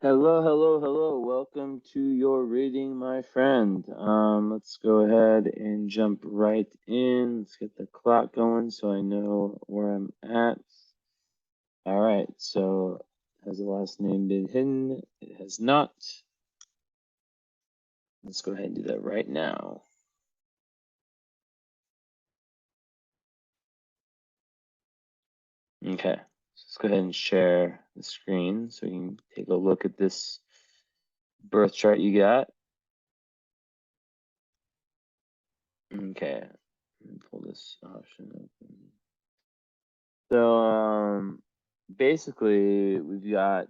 Hello, hello, hello. Welcome to your reading, my friend. Let's go ahead and jump right in. Let's get the clock going so I know where I'm at. All right, so has the last name been hidden? It has not. Let's go ahead and do that right now. Okay, so let's go ahead and share the screen so you can take a look at this birth chart you got. Okay, let me pull this option open. So, basically, we've got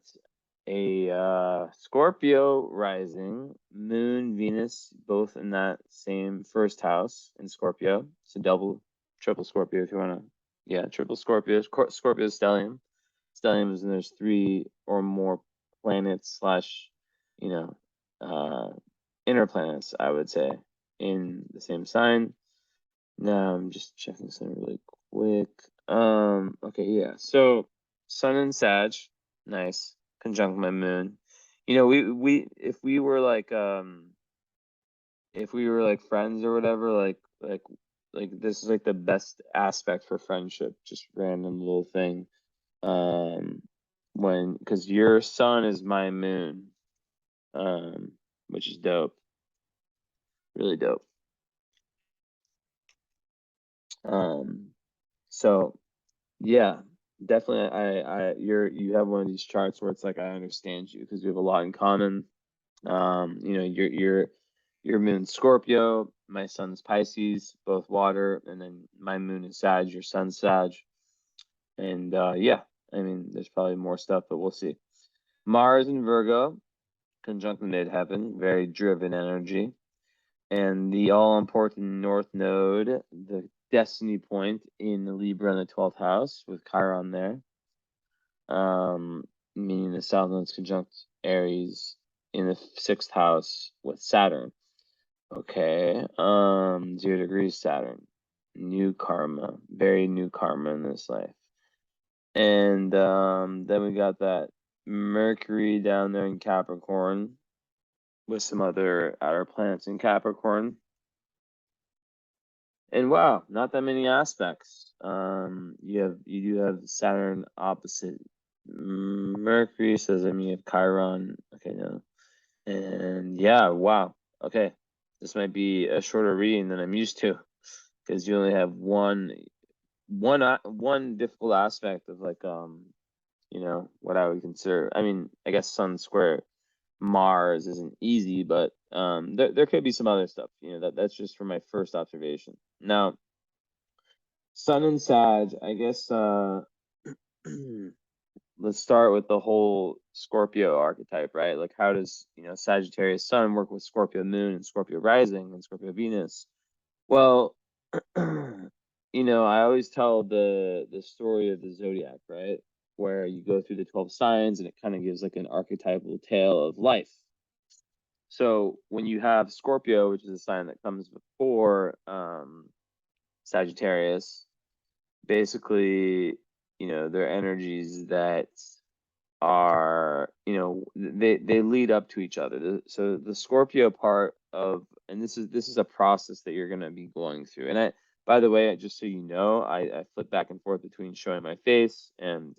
a Scorpio rising, Moon, Venus, both in that same first house in Scorpio. So triple Scorpio if you want to. Yeah, triple Scorpio, Scorpio stellium. Stellium is when there's three or more planets slash, you know, inner planets, I would say, in the same sign. Now I'm just checking something really quick. Okay, yeah. So Sun and Sag, nice. Conjunct my moon. You know, we if we were like friends or whatever, like this is like the best aspect for friendship, just random little thing. Because your sun is my moon, which is dope. Really dope. So yeah, definitely. You have one of these charts where it's like I understand you because we have a lot in common. You know, your moon's Scorpio, my sun's Pisces, both water, and then my moon is Sag, your sun's Sag. And yeah, I mean, there's probably more stuff, but we'll see. Mars in Virgo, conjunct midheaven, very driven energy. And the all-important North Node, the destiny point in Libra in the 12th house with Chiron there. Meaning the South Node's conjunct Aries in the 6th house with Saturn. Okay, 0 degrees Saturn. New karma, very new karma in this life. And then we got that Mercury down there in Capricorn with some other outer planets in Capricorn. And wow, not that many aspects. You do have Saturn opposite Mercury, says I mean you have Chiron. Okay, no. And yeah, wow. Okay. This might be a shorter reading than I'm used to because you only have one difficult aspect of like you know, what I would consider. I mean, I guess Sun square Mars isn't easy, but there could be some other stuff. You know, that's just from my first observation. Now, Sun and Sag, I guess let's start with the whole Scorpio archetype, right? Like how does, you know, Sagittarius Sun work with Scorpio Moon and Scorpio Rising and Scorpio Venus? Well, you know, I always tell the story of the zodiac, right? Where you go through the 12 signs and it kind of gives like an archetypal tale of life. So when you have Scorpio, which is a sign that comes before Sagittarius, basically, you know, they're energies that are, you know, they lead up to each other. So the Scorpio part of, and this is a process that you're going to be going through. And by the way, just so you know, I flip back and forth between showing my face and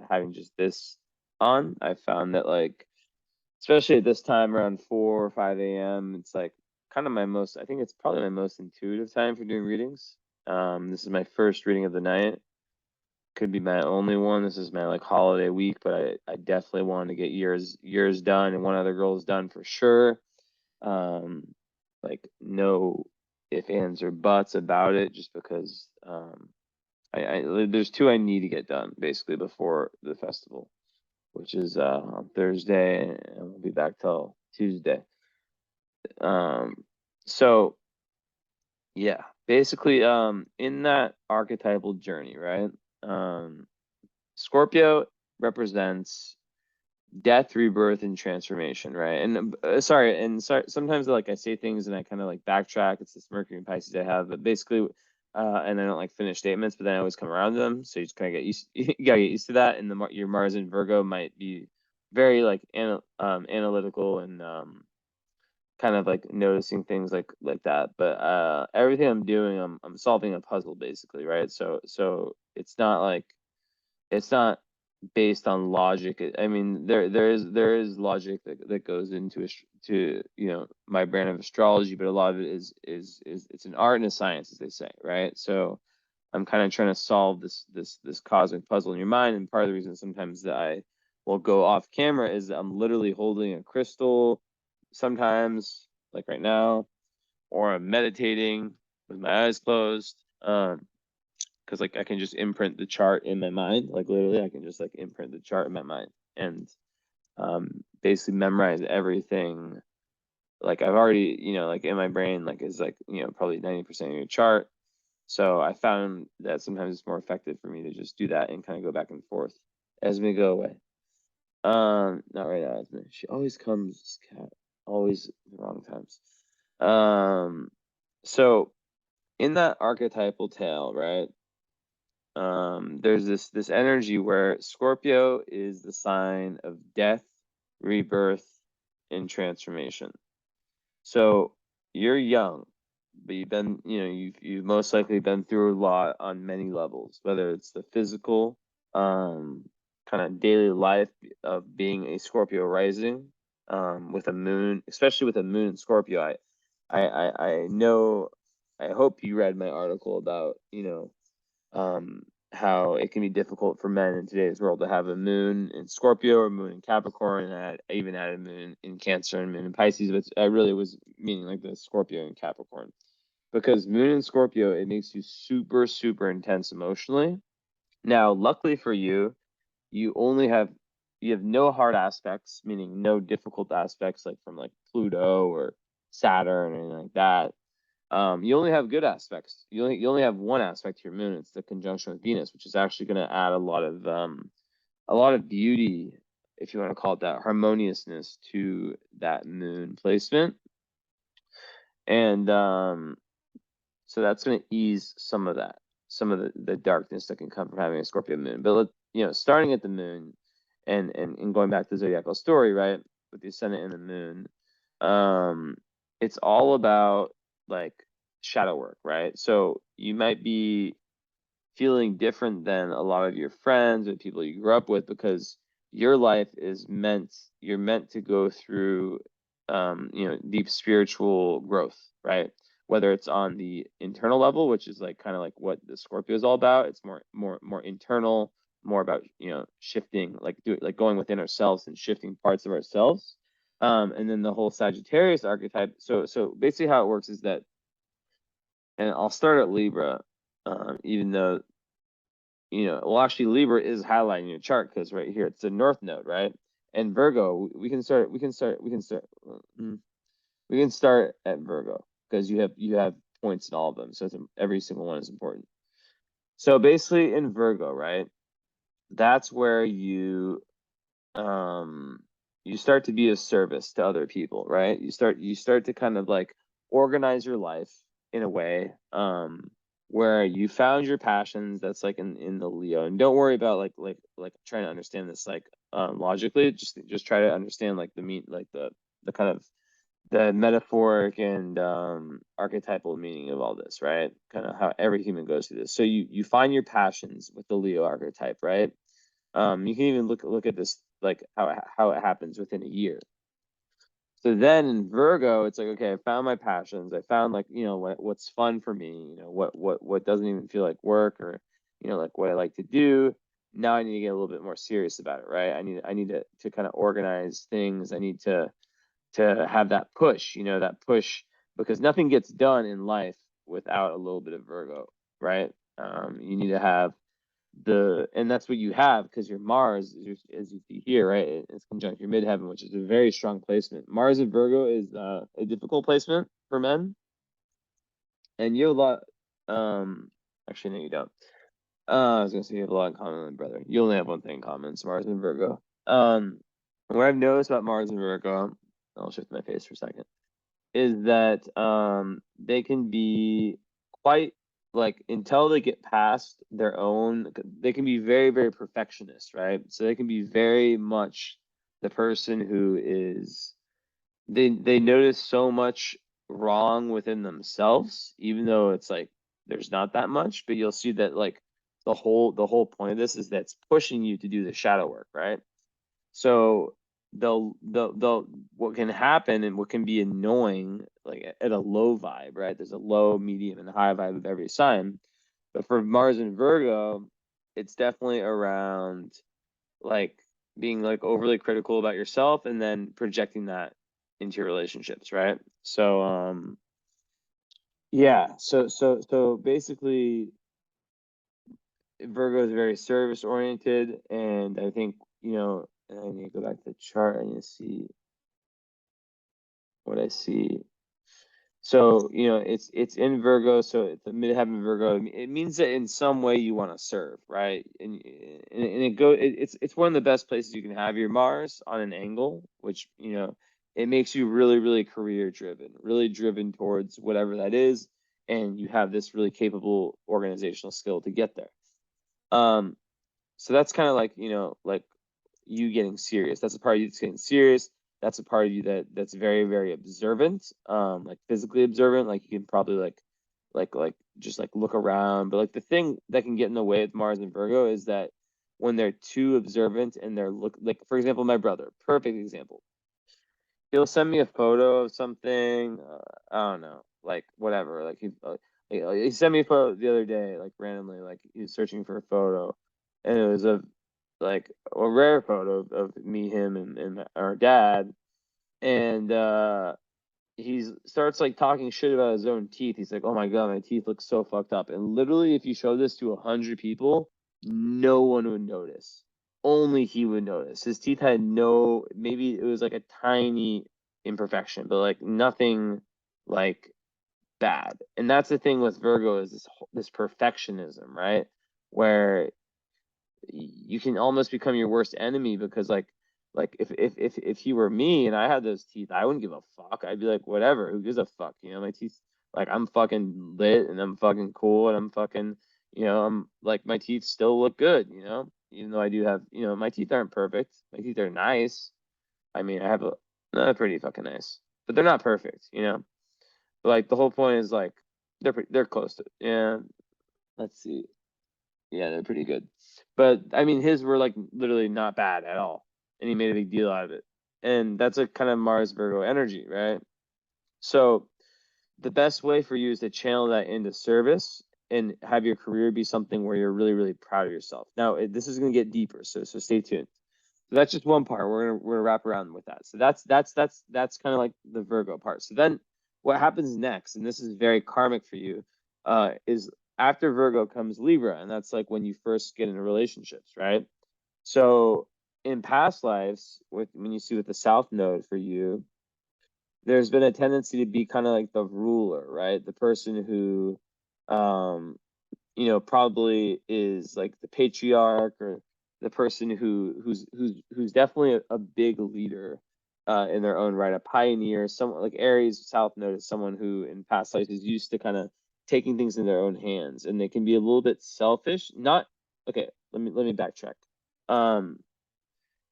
having just this on. I found that like, especially at this time around 4 or 5 a.m., it's like kind of I think it's probably my most intuitive time for doing readings. This is my first reading of the night. Could be my only one. This is my like holiday week, but I definitely wanted to get yours done and one other girl's done for sure. Like no if, ands, or buts about it, just because there's two I need to get done basically before the festival, which is on Thursday, and we'll be back till Tuesday. So yeah, basically in that archetypal journey, right? Scorpio represents death, rebirth, and transformation, right? And sorry, sometimes like I say things and I kind of like backtrack. It's this Mercury and Pisces I have, but basically, and I don't like finish statements, but then I always come around to them. So you just kind of get used. You gotta get used to that. And your Mars in Virgo might be very like analytical and kind of like noticing things like that. But everything I'm doing, I'm solving a puzzle basically, right? So it's not like it's not based on logic. I mean, there is logic that goes into to my brand of astrology, but a lot of it is it's an art and a science, as they say, right? So I'm kind of trying to solve this cosmic puzzle in your mind, and part of the reason sometimes that I will go off camera is that I'm literally holding a crystal, sometimes like right now, or I'm meditating with my eyes closed. Because like I can just imprint the chart in my mind, like literally I can just like imprint the chart in my mind and basically memorize everything. Like I've already, like in my brain, like is like probably 90% of your chart. So I found that sometimes it's more effective for me to just do that and kind of go back and forth as we go away. Not right now, Esme. She always comes, cat, always the wrong times. So in that archetypal tale, right? There's this energy where Scorpio is the sign of death, rebirth, and transformation. So you're young, but you've most likely been through a lot on many levels, whether it's the physical, kind of daily life of being a Scorpio rising, with a moon, especially with a moon in Scorpio. I know, I hope you read my article about, how it can be difficult for men in today's world to have a moon in Scorpio or moon in Capricorn, and I even added moon in Cancer and moon in Pisces, but I really was meaning like the Scorpio and Capricorn, because moon in Scorpio, it makes you super, super intense emotionally. Now, luckily for you, you only have you have no hard aspects, meaning no difficult aspects like from like Pluto or Saturn or anything like that. You only have good aspects. You only have one aspect to your moon. It's the conjunction with Venus, which is actually going to add a lot of beauty, if you want to call it that, harmoniousness to that moon placement. And so that's going to ease some of that, some of the darkness that can come from having a Scorpio moon. But starting at the moon and going back to the zodiacal story, right, with the ascendant and the moon, it's all about like shadow work, right? So you might be feeling different than a lot of your friends or people you grew up with, because your life you're meant to go through deep spiritual growth, right? Whether it's on the internal level, which is like kind of like what the Scorpio is all about. It's more internal, more about shifting, like going within ourselves and shifting parts of ourselves. And then the whole Sagittarius archetype. So basically how it works is that, and I'll start at Libra, even though well, actually Libra is highlighting your chart because right here it's the North Node, right? And Virgo, we can start at Virgo because you have points in all of them, so every single one is important. So basically in Virgo, right, that's where you start to be of service to other people, right? You start to kind of like organize your life in a way where you found your passions. That's like in the Leo. And don't worry about like trying to understand this like logically. Just try to understand like the kind of the metaphoric and archetypal meaning of all this, right? Kind of how every human goes through this. So you find your passions with the Leo archetype, right? You can even look at this like how it happens within a year. So then in Virgo, it's like, okay, I found my passions. I found like, what's fun for me, what doesn't even feel like work, or, like what I like to do. Now I need to get a little bit more serious about it, right? I need to kind of organize things. I need to have that push, because nothing gets done in life without a little bit of Virgo, right? You need to have and that's what you have, because your Mars, as you see here, right? It's conjunct your midheaven, which is a very strong placement. Mars in Virgo is a difficult placement for men, and you have a lot. Actually, no, you don't. I was gonna say you have a lot in common with my brother. You only have one thing in common: it's Mars and Virgo. What I've noticed about Mars and Virgo, I'll shift my face for a second, is that they can be quite like, until they get past their own, they can be very, very perfectionist, right? So they can be very much the person who is, they notice so much wrong within themselves, even though it's like there's not that much, but you'll see that like the whole point of this is that's pushing you to do the shadow work, right? So they'll what can happen and what can be annoying, like at a low vibe, right? There's a low, medium, and high vibe of every sign. But for Mars and Virgo, it's definitely around like being like overly critical about yourself and then projecting that into your relationships, right? So yeah, so basically Virgo is very service oriented, and I think, and I need to go back to the chart. I need to see what I see. So, it's in Virgo, so it's a midheaven Virgo. It means that in some way you want to serve, right? And it's one of the best places you can have your Mars on an angle, which, it makes you really, really career driven, really driven towards whatever that is, and you have this really capable organizational skill to get there. So that's kind of like, like you getting serious. That's a part of you that's getting serious. That's a part of you that's very, very observant, like physically observant. Like you can probably like just like look around. But like the thing that can get in the way of Mars and Virgo is that when they're too observant and they're like, for example, my brother, perfect example. He'll send me a photo of something. I don't know, like whatever. Like he sent me a photo the other day, like randomly, like he was searching for a photo, and it was like a rare photo of me, him, and our dad, and he starts like talking shit about his own teeth. He's like, "Oh my god, my teeth look so fucked up." And literally, if you show this to 100 people, no one would notice. Only he would notice. His teeth had no, maybe it was like a tiny imperfection, but like nothing like bad. And that's the thing with Virgo is this perfectionism, right? Where you can almost become your worst enemy because like if he were me and I had those teeth, I wouldn't give a fuck. I'd be like, whatever, who gives a fuck? My teeth, like I'm fucking lit and I'm fucking cool and I'm fucking, I'm like my teeth still look good, even though I do have, my teeth aren't perfect. My teeth are nice. I mean, I have they're pretty fucking nice, but they're not perfect. But like the whole point is like they're close to, yeah. Let's see. Yeah, they're pretty good. But I mean, his were like literally not bad at all, and he made a big deal out of it. And that's a kind of Mars Virgo energy, right? So the best way for you is to channel that into service and have your career be something where you're really, really proud of yourself. Now, this is going to get deeper, so stay tuned. So that's just one part. We're gonna wrap around with that. So that's kind of like the Virgo part. So then what happens next, and this is very karmic for you, is after Virgo comes Libra, and that's like when you first get into relationships, right? So in past lives, when you see with the South Node for you, there's been a tendency to be kind of like the ruler, right? The person who, um, probably is like the patriarch or the person who's definitely a big leader in their own right, a pioneer, someone like Aries South Node is someone who in past lives is used to kind of taking things in their own hands, and they can be a little bit selfish. Not okay. Let me backtrack. Um,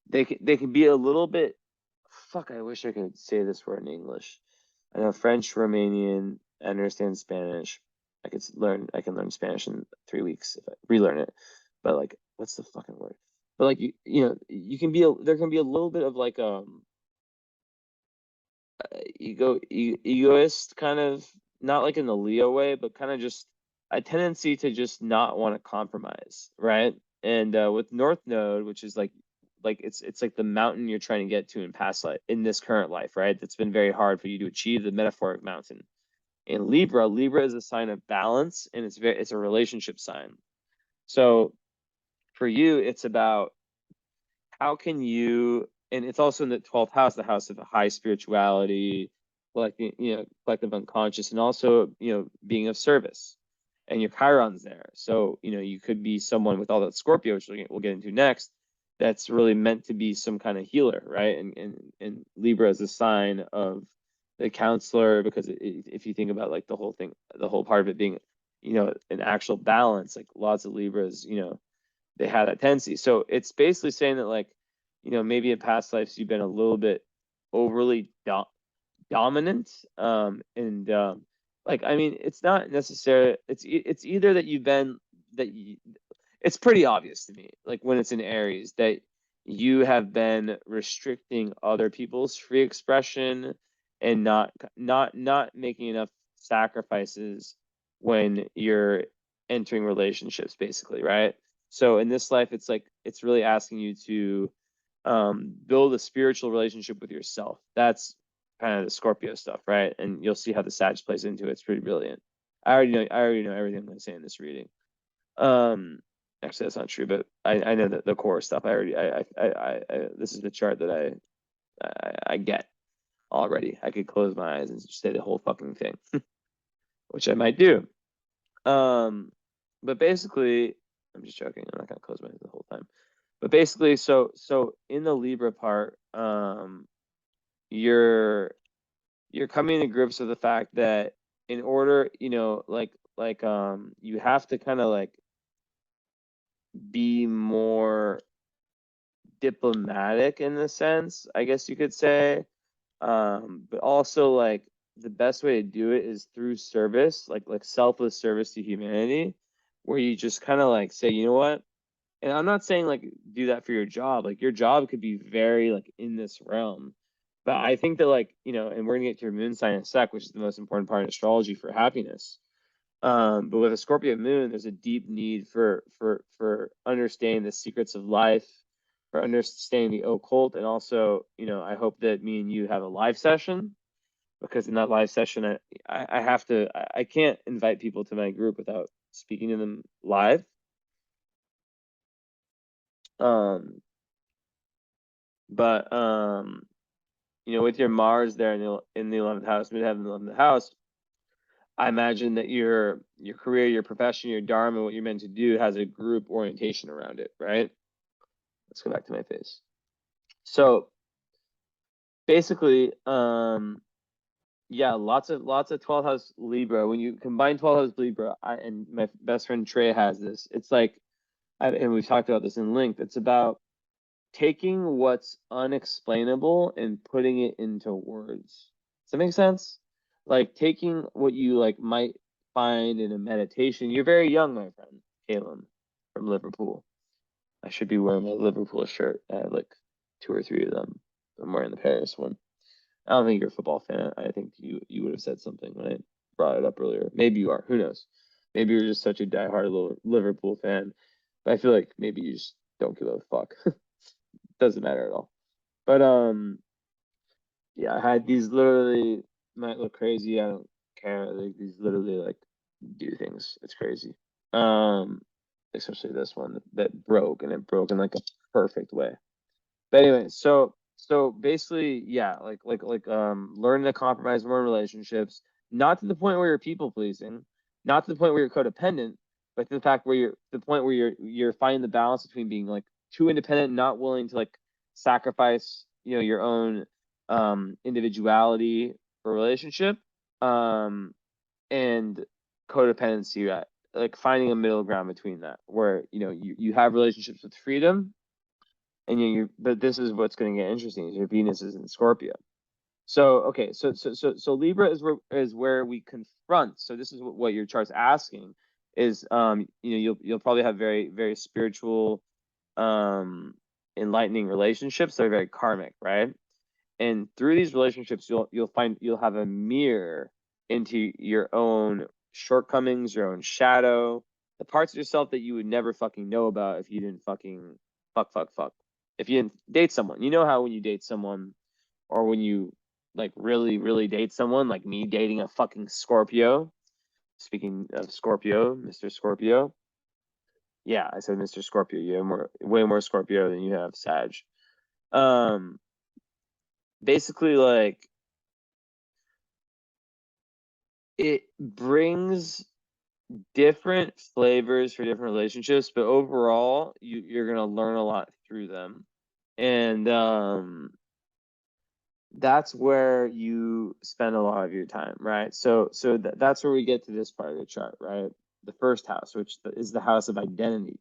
they can be a little bit. Fuck, I wish I could say this word in English. I know French, Romanian, I understand Spanish. I can learn Spanish in 3 weeks if I relearn it. But like, what's the fucking word? But like you can be there can be a little bit of like egoist kind of, not like in the Leo way, but kind of just a tendency to just not want to compromise, right? And with North Node, which is like it's like the mountain you're trying to get to in past life, in this current life, right? That's been very hard for you to achieve, the metaphoric mountain. In Libra is a sign of balance, and it's a relationship sign. So for you, it's about how can you, and it's also in the 12th house, the house of high spirituality, like collective unconscious, and also being of service. And your Chiron's there, so you could be someone with all that Scorpio, which we'll get into next. That's really meant to be some kind of healer, right? And Libra is a sign of the counselor, because if you think about like the whole thing, the whole part of it being an actual balance, like lots of Libras, they have that tendency. So it's basically saying that like, maybe in past lives you've been a little bit overly dominant, and like, I mean, it's not necessarily, it's either that you've been that you, it's pretty obvious to me, like when it's in Aries, that you have been restricting other people's free expression and not making enough sacrifices when you're entering relationships, basically, right? So in this life, it's like it's really asking you to build a spiritual relationship with yourself. That's kind of the Scorpio stuff, right? And you'll see how the Sag plays into it. It's pretty brilliant. I already know everything I'm going to say in this reading. Actually, that's not true, but I know that the core stuff. This is the chart that I get already. I could close my eyes and say the whole fucking thing, which I might do. But basically, I'm just joking. I'm not gonna close my eyes the whole time. But basically, so in the Libra part, you're coming to grips with the fact that in order, you have to kind of like be more diplomatic in the sense, I guess you could say. But also, like, the best way to do it is through service, like selfless service to humanity, where you just kind of like say, you know what? And I'm not saying like do that for your job. Like your job could be very like in this realm. But I think that, like, and we're gonna get to your moon sign in a sec, which is the most important part of astrology for happiness. But with a Scorpio moon, there's a deep need for understanding the secrets of life, for understanding the occult, and also, I hope that me and you have a live session, because in that live session, I have to, I can't invite people to my group without speaking to them live. But with your Mars there in the 11th house, midheaven, 11th house, I imagine that your career, your profession, your dharma, what you're meant to do, has a group orientation around it, right? Let's go back to my face. So basically, yeah, lots of 12th house Libra. When you combine 12th house Libra, and my best friend Trey has this. It's like, and we've talked about this in length. It's about taking what's unexplainable and putting it into words. Does that make sense? Like taking what you like might find in a meditation. You're very young, my friend, Callum from Liverpool. I should be wearing my Liverpool shirt. I have like 2 or 3 of them. I'm wearing the Paris one. I don't think you're a football fan. I think you would have said something when I brought it up earlier. Maybe you are. Who knows? Maybe you're just such a diehard Liverpool fan. But I feel like maybe you just don't give a fuck. Doesn't matter at all. But yeah, I had these literally, might look crazy. I don't care. Like, these literally like do things. It's crazy. Especially this one that broke, and it broke in like a perfect way. But anyway, so basically, yeah, learning to compromise more in relationships, not to the point where you're people pleasing, not to the point where you're codependent, but to the fact where the point where you're finding the balance between being like too independent, not willing to like sacrifice, your own individuality for a relationship, and codependency, like finding a middle ground between that, where you have relationships with freedom, and but this is what's going to get interesting, is your Venus is in Scorpio. So okay, so Libra is where we confront. So this is what your chart's asking is, you'll probably have very, very spiritual, enlightening relationships that are very karmic, right? And through these relationships, you'll have a mirror into your own shortcomings, your own shadow, the parts of yourself that you would never fucking know about if you didn't fucking fuck. If you didn't date someone, how when you date someone, or when you like really, really date someone, like me dating a fucking Scorpio. Speaking of Scorpio, Mr. Scorpio. Yeah, I said Mr. Scorpio. You have way more Scorpio than you have Sag. Basically, like, it brings different flavors for different relationships, but overall, you're gonna learn a lot through them, and that's where you spend a lot of your time, right? So that's where we get to this part of the chart, right? The first house, which is the house of identity.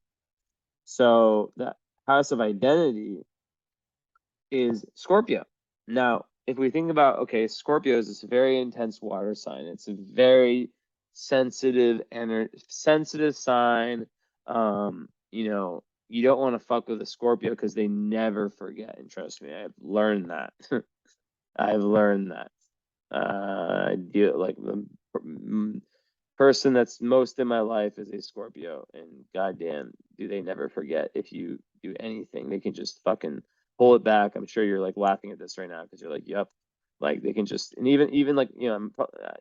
So the house of identity is Scorpio. Now, if we think about, okay, Scorpio is this very intense water sign. It's a very sensitive sign. You know, you don't want to fuck with a Scorpio because they never forget. And trust me, I've learned that. I've learned that. I do like the person that's most in my life is a Scorpio, and goddamn, do they never forget if you do anything. They can just fucking pull it back. I'm sure you're like laughing at this right now because you're like, yep. Like they can just, and even like, you know,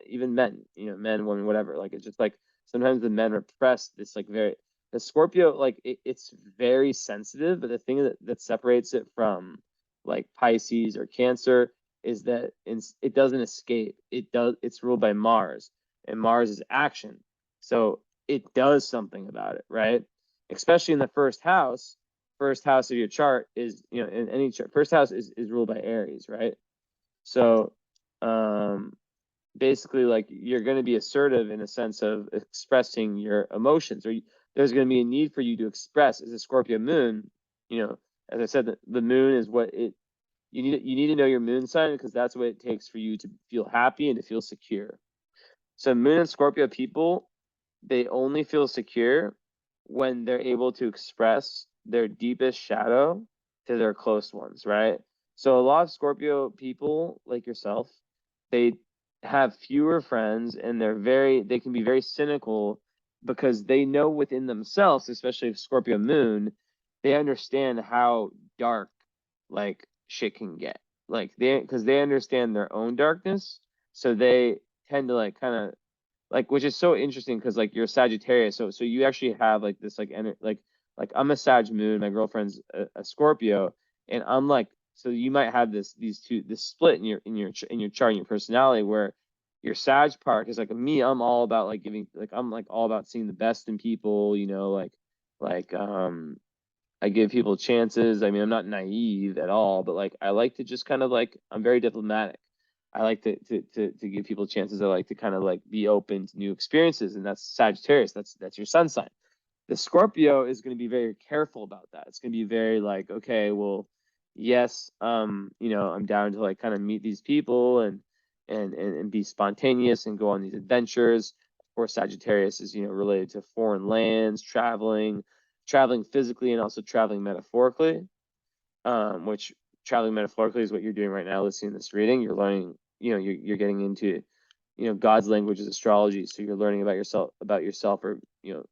even men, you know, men, women, whatever. Like it's just like sometimes the men repress this like very, the Scorpio, like it's very sensitive, but the thing that separates it from like Pisces or Cancer is that it doesn't escape. It's ruled by Mars, and Mars is action. So it does something about it, right? Especially in the first house. First house of your chart is, you know, in any chart, first house is ruled by Aries, right? So basically, like you're going to be assertive in a sense of expressing your emotions, or there's going to be a need for you to express. As a Scorpio moon, you know, as I said, the moon is what it, you need to know your moon sign because that's what it takes for you to feel happy and to feel secure. So moon and Scorpio people, they only feel secure when they're able to express their deepest shadow to their close ones, right? So a lot of Scorpio people like yourself, they have fewer friends and they can be very cynical because they know within themselves, especially if Scorpio moon, they understand how dark like shit can get. Like because they understand their own darkness, so they tend to like kind of like, which is so interesting because like you're Sagittarius, so you actually have like this like I'm a Sag moon, my girlfriend's a Scorpio, and I'm like, so you might have this split in your chart in your personality where your Sag part is like me, I'm all about like giving, like I'm like all about seeing the best in people, you know, like I give people chances. I mean, I'm not naive at all, but like I like to just kind of like, I'm very diplomatic. I like to give people chances. I like to kind of like be open to new experiences, and that's Sagittarius. That's your sun sign. The Scorpio is going to be very careful about that. It's going to be very like, okay, well, yes, you know, I'm down to like kind of meet these people and be spontaneous and go on these adventures. Of course, Sagittarius is, you know, related to foreign lands, traveling physically and also traveling metaphorically, which traveling metaphorically is what you're doing right now, listening to this reading. You're learning, you know, you're getting into, you know, God's language is astrology. So you're learning about yourself, or, you know,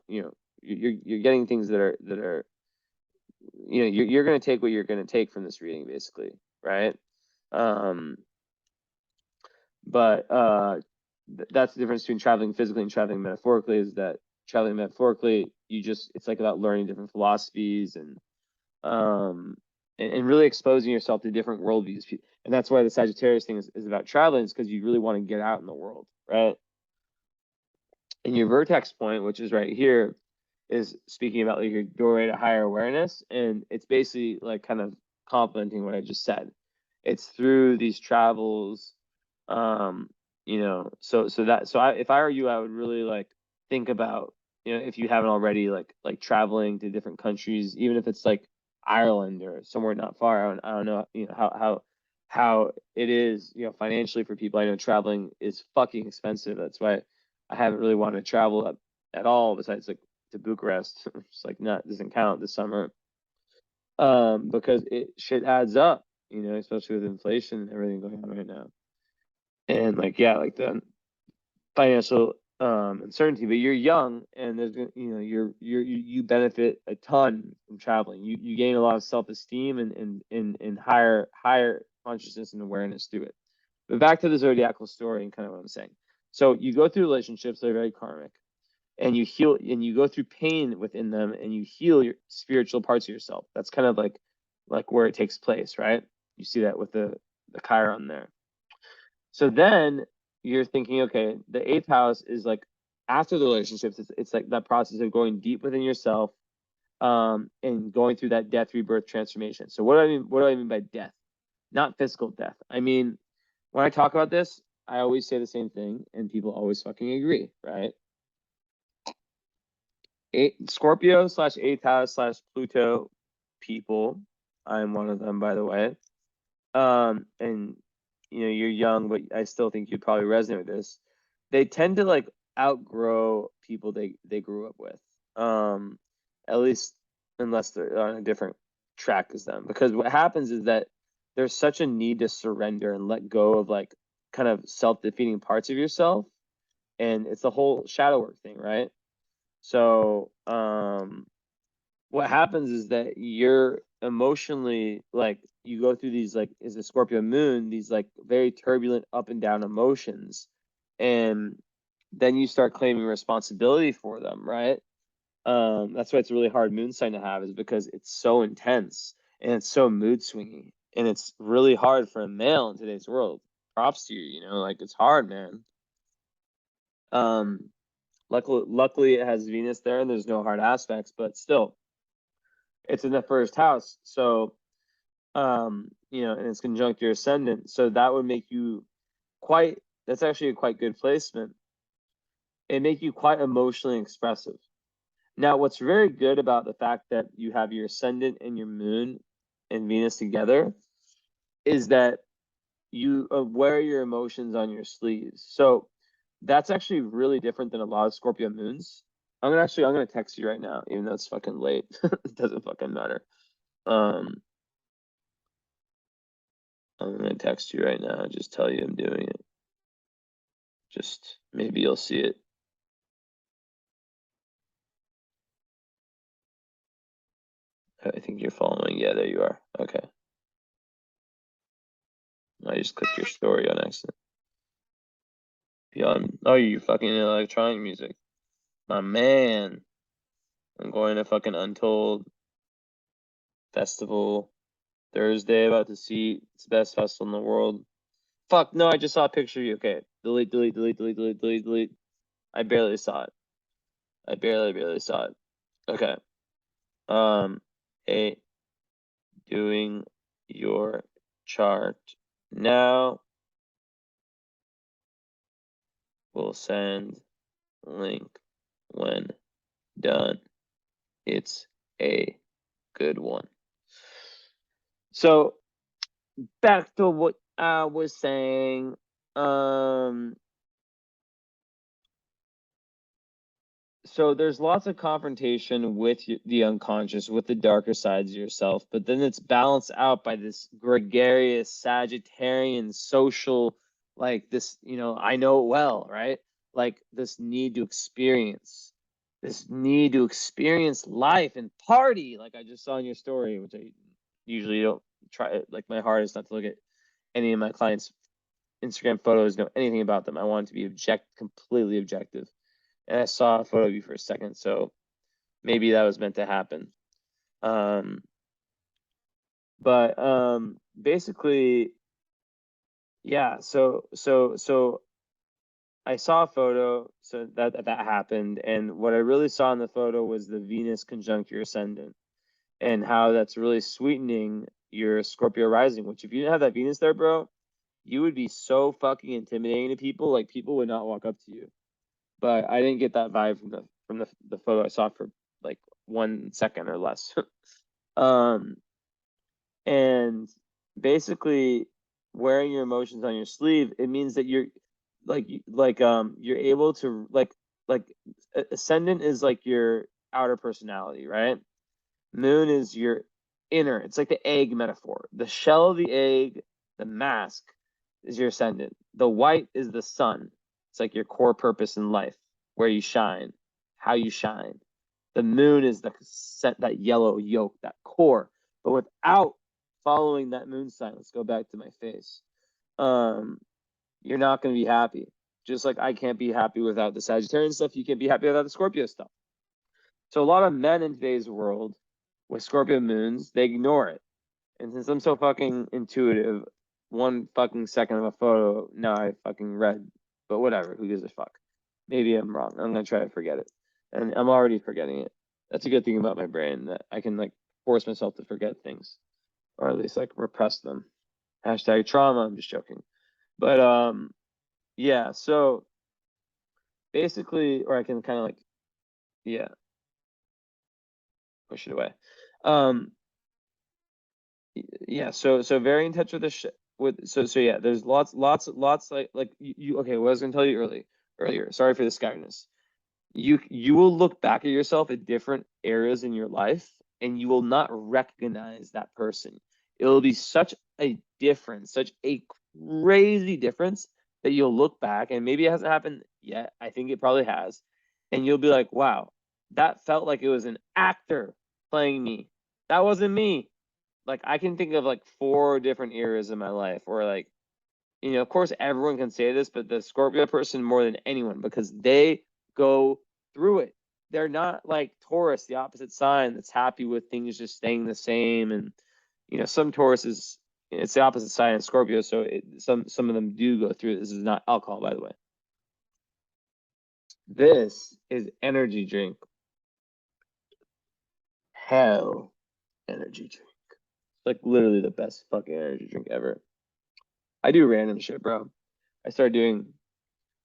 you know, you're getting things that are, you know, you're going to take what you're going to take from this reading, basically. Right. Um, but that's the difference between traveling physically and traveling metaphorically, is that traveling metaphorically, it's like about learning different philosophies um, and really exposing yourself to different worldviews. And that's why the Sagittarius thing is about traveling, is because you really want to get out in the world, right? And your vertex point, which is right here, is speaking about like your doorway to higher awareness. And it's basically like kind of complementing what I just said. It's through these travels, you know, if I were you, I would really like think about, you know, if you haven't already, like traveling to different countries, even if it's like Ireland or somewhere not far. I don't know, you know, how it is, you know, financially for people. I know traveling is fucking expensive. That's why I haven't really wanted to travel at all, besides like to Bucharest. It's like not doesn't count this summer. Because shit adds up, you know, especially with inflation and everything going on right now. And like, yeah, like the financial uncertainty, but you're young and there's, you know, you benefit a ton from traveling. You gain a lot of self-esteem and higher consciousness and awareness through it. But back to the zodiacal story and kind of what I'm saying. So you go through relationships that are very karmic, and you heal, and you go through pain within them, and you heal your spiritual parts of yourself. That's kind of like where it takes place, right? You see that with the Chiron there. So then you're thinking, okay, the eighth house is like after the relationships, it's like that process of going deep within yourself, and going through that death, rebirth, transformation. So what do I mean? What do I mean by death? Not physical death. I mean, when I talk about this, I always say the same thing, and people always fucking agree, right? Scorpio / eighth house / Pluto people I'm one of them, by the way. And you know, you're young, but I still think you'd probably resonate with this. They tend to like outgrow people they grew up with. At least unless they're on a different track as them. Because what happens is that there's such a need to surrender and let go of like kind of self-defeating parts of yourself. And it's the whole shadow work thing, right? So what happens is that you're emotionally like you go through these like is a Scorpio moon, these like very turbulent up and down emotions, and then you start claiming responsibility for them, right? That's why it's a really hard moon sign to have, is because it's so intense and it's so mood swingy, and it's really hard for a male in today's world. Props to you, you know, like it's hard, man. Um, luckily it has Venus there and there's no hard aspects, but still, it's in the first house. So you know, and it's conjunct your ascendant. So that would make you quite, that's actually a quite good placement. It make you quite emotionally expressive. Now, what's very good about the fact that you have your ascendant and your moon and Venus together is that you wear your emotions on your sleeves. So that's actually really different than a lot of Scorpio moons. I'm gonna text you right now, even though it's fucking late. It doesn't fucking matter. Um, I'm gonna text you right now, just tell you I'm doing it. Just maybe you'll see it. I think you're following. Yeah, there you are. Okay. I just clicked your story on accident. Beyond. Oh, you fucking electronic music. My man. I'm going to fucking Untold Festival Thursday, about to see it's the best festival in the world. Fuck, no, I just saw a picture of you. Okay. Delete, delete, delete, delete, delete, delete, delete. I barely saw it. I barely saw it. Okay. Hey, doing your chart now. We'll send link when done. It's a good one. So back to what I was saying. So there's lots of confrontation with the unconscious, with the darker sides of yourself, but then it's balanced out by this gregarious Sagittarian social, like this, you know, I know it well, right? Like this need to experience life and party, like I just saw in your story, which I usually don't try. Like my heart is not to look at any of my clients' Instagram photos, know anything about them. I want it to be completely objective. And I saw a photo of you for a second, so maybe that was meant to happen. But basically, yeah. So I saw a photo, so that happened, and what I really saw in the photo was the Venus conjunct your ascendant, and how that's really sweetening your Scorpio rising. Which, if you didn't have that Venus there, bro, you would be so fucking intimidating to people. Like people would not walk up to you. But I didn't get that vibe from the photo I saw for like 1 second or less. um, and basically, wearing your emotions on your sleeve, it means that you're you're able to like ascendant is like your outer personality, right? Moon is your inner. It's like the egg metaphor. The shell of the egg, the mask is your ascendant. The white is the sun. It's like your core purpose in life, where you shine, how you shine. The moon is that yellow yolk, that core. But without following that moon sign, let's go back to my face. Um, you're not going to be happy. Just like I can't be happy without the Sagittarian stuff, you can't be happy without the Scorpio stuff. So a lot of men in today's world with Scorpio moons, they ignore it. And since I'm so fucking intuitive, 1 fucking second of a photo, now I fucking read. But whatever, who gives a fuck? Maybe I'm wrong. I'm gonna try to forget it. And I'm already forgetting it. That's a good thing about my brain, that I can like force myself to forget things. Or at least like repress them. Hashtag trauma, I'm just joking. But yeah, so basically, or I can kind of like, yeah, push it away. Um Yeah, so very in touch with the shit with so yeah, there's lots like you okay, what I was gonna tell you earlier. Sorry for the skyness. You will look back at yourself at different areas in your life and you will not recognize that person. It'll be such a difference, such a crazy difference that you'll look back and maybe it hasn't happened yet. I think it probably has. And you'll be like, wow, that felt like it was an actor playing me. That wasn't me. Like I can think of like 4 different eras in my life where like, of course everyone can say this, but the Scorpio person more than anyone because they go through it. They're not like Taurus, the opposite sign that's happy with things just staying the same. And some Taurus is it's the opposite sign in Scorpio, so some of them do go through it. This is not alcohol, by the way. This is energy drink. Hell, energy drink. Like literally the best fucking energy drink ever. I do random shit, bro. I started doing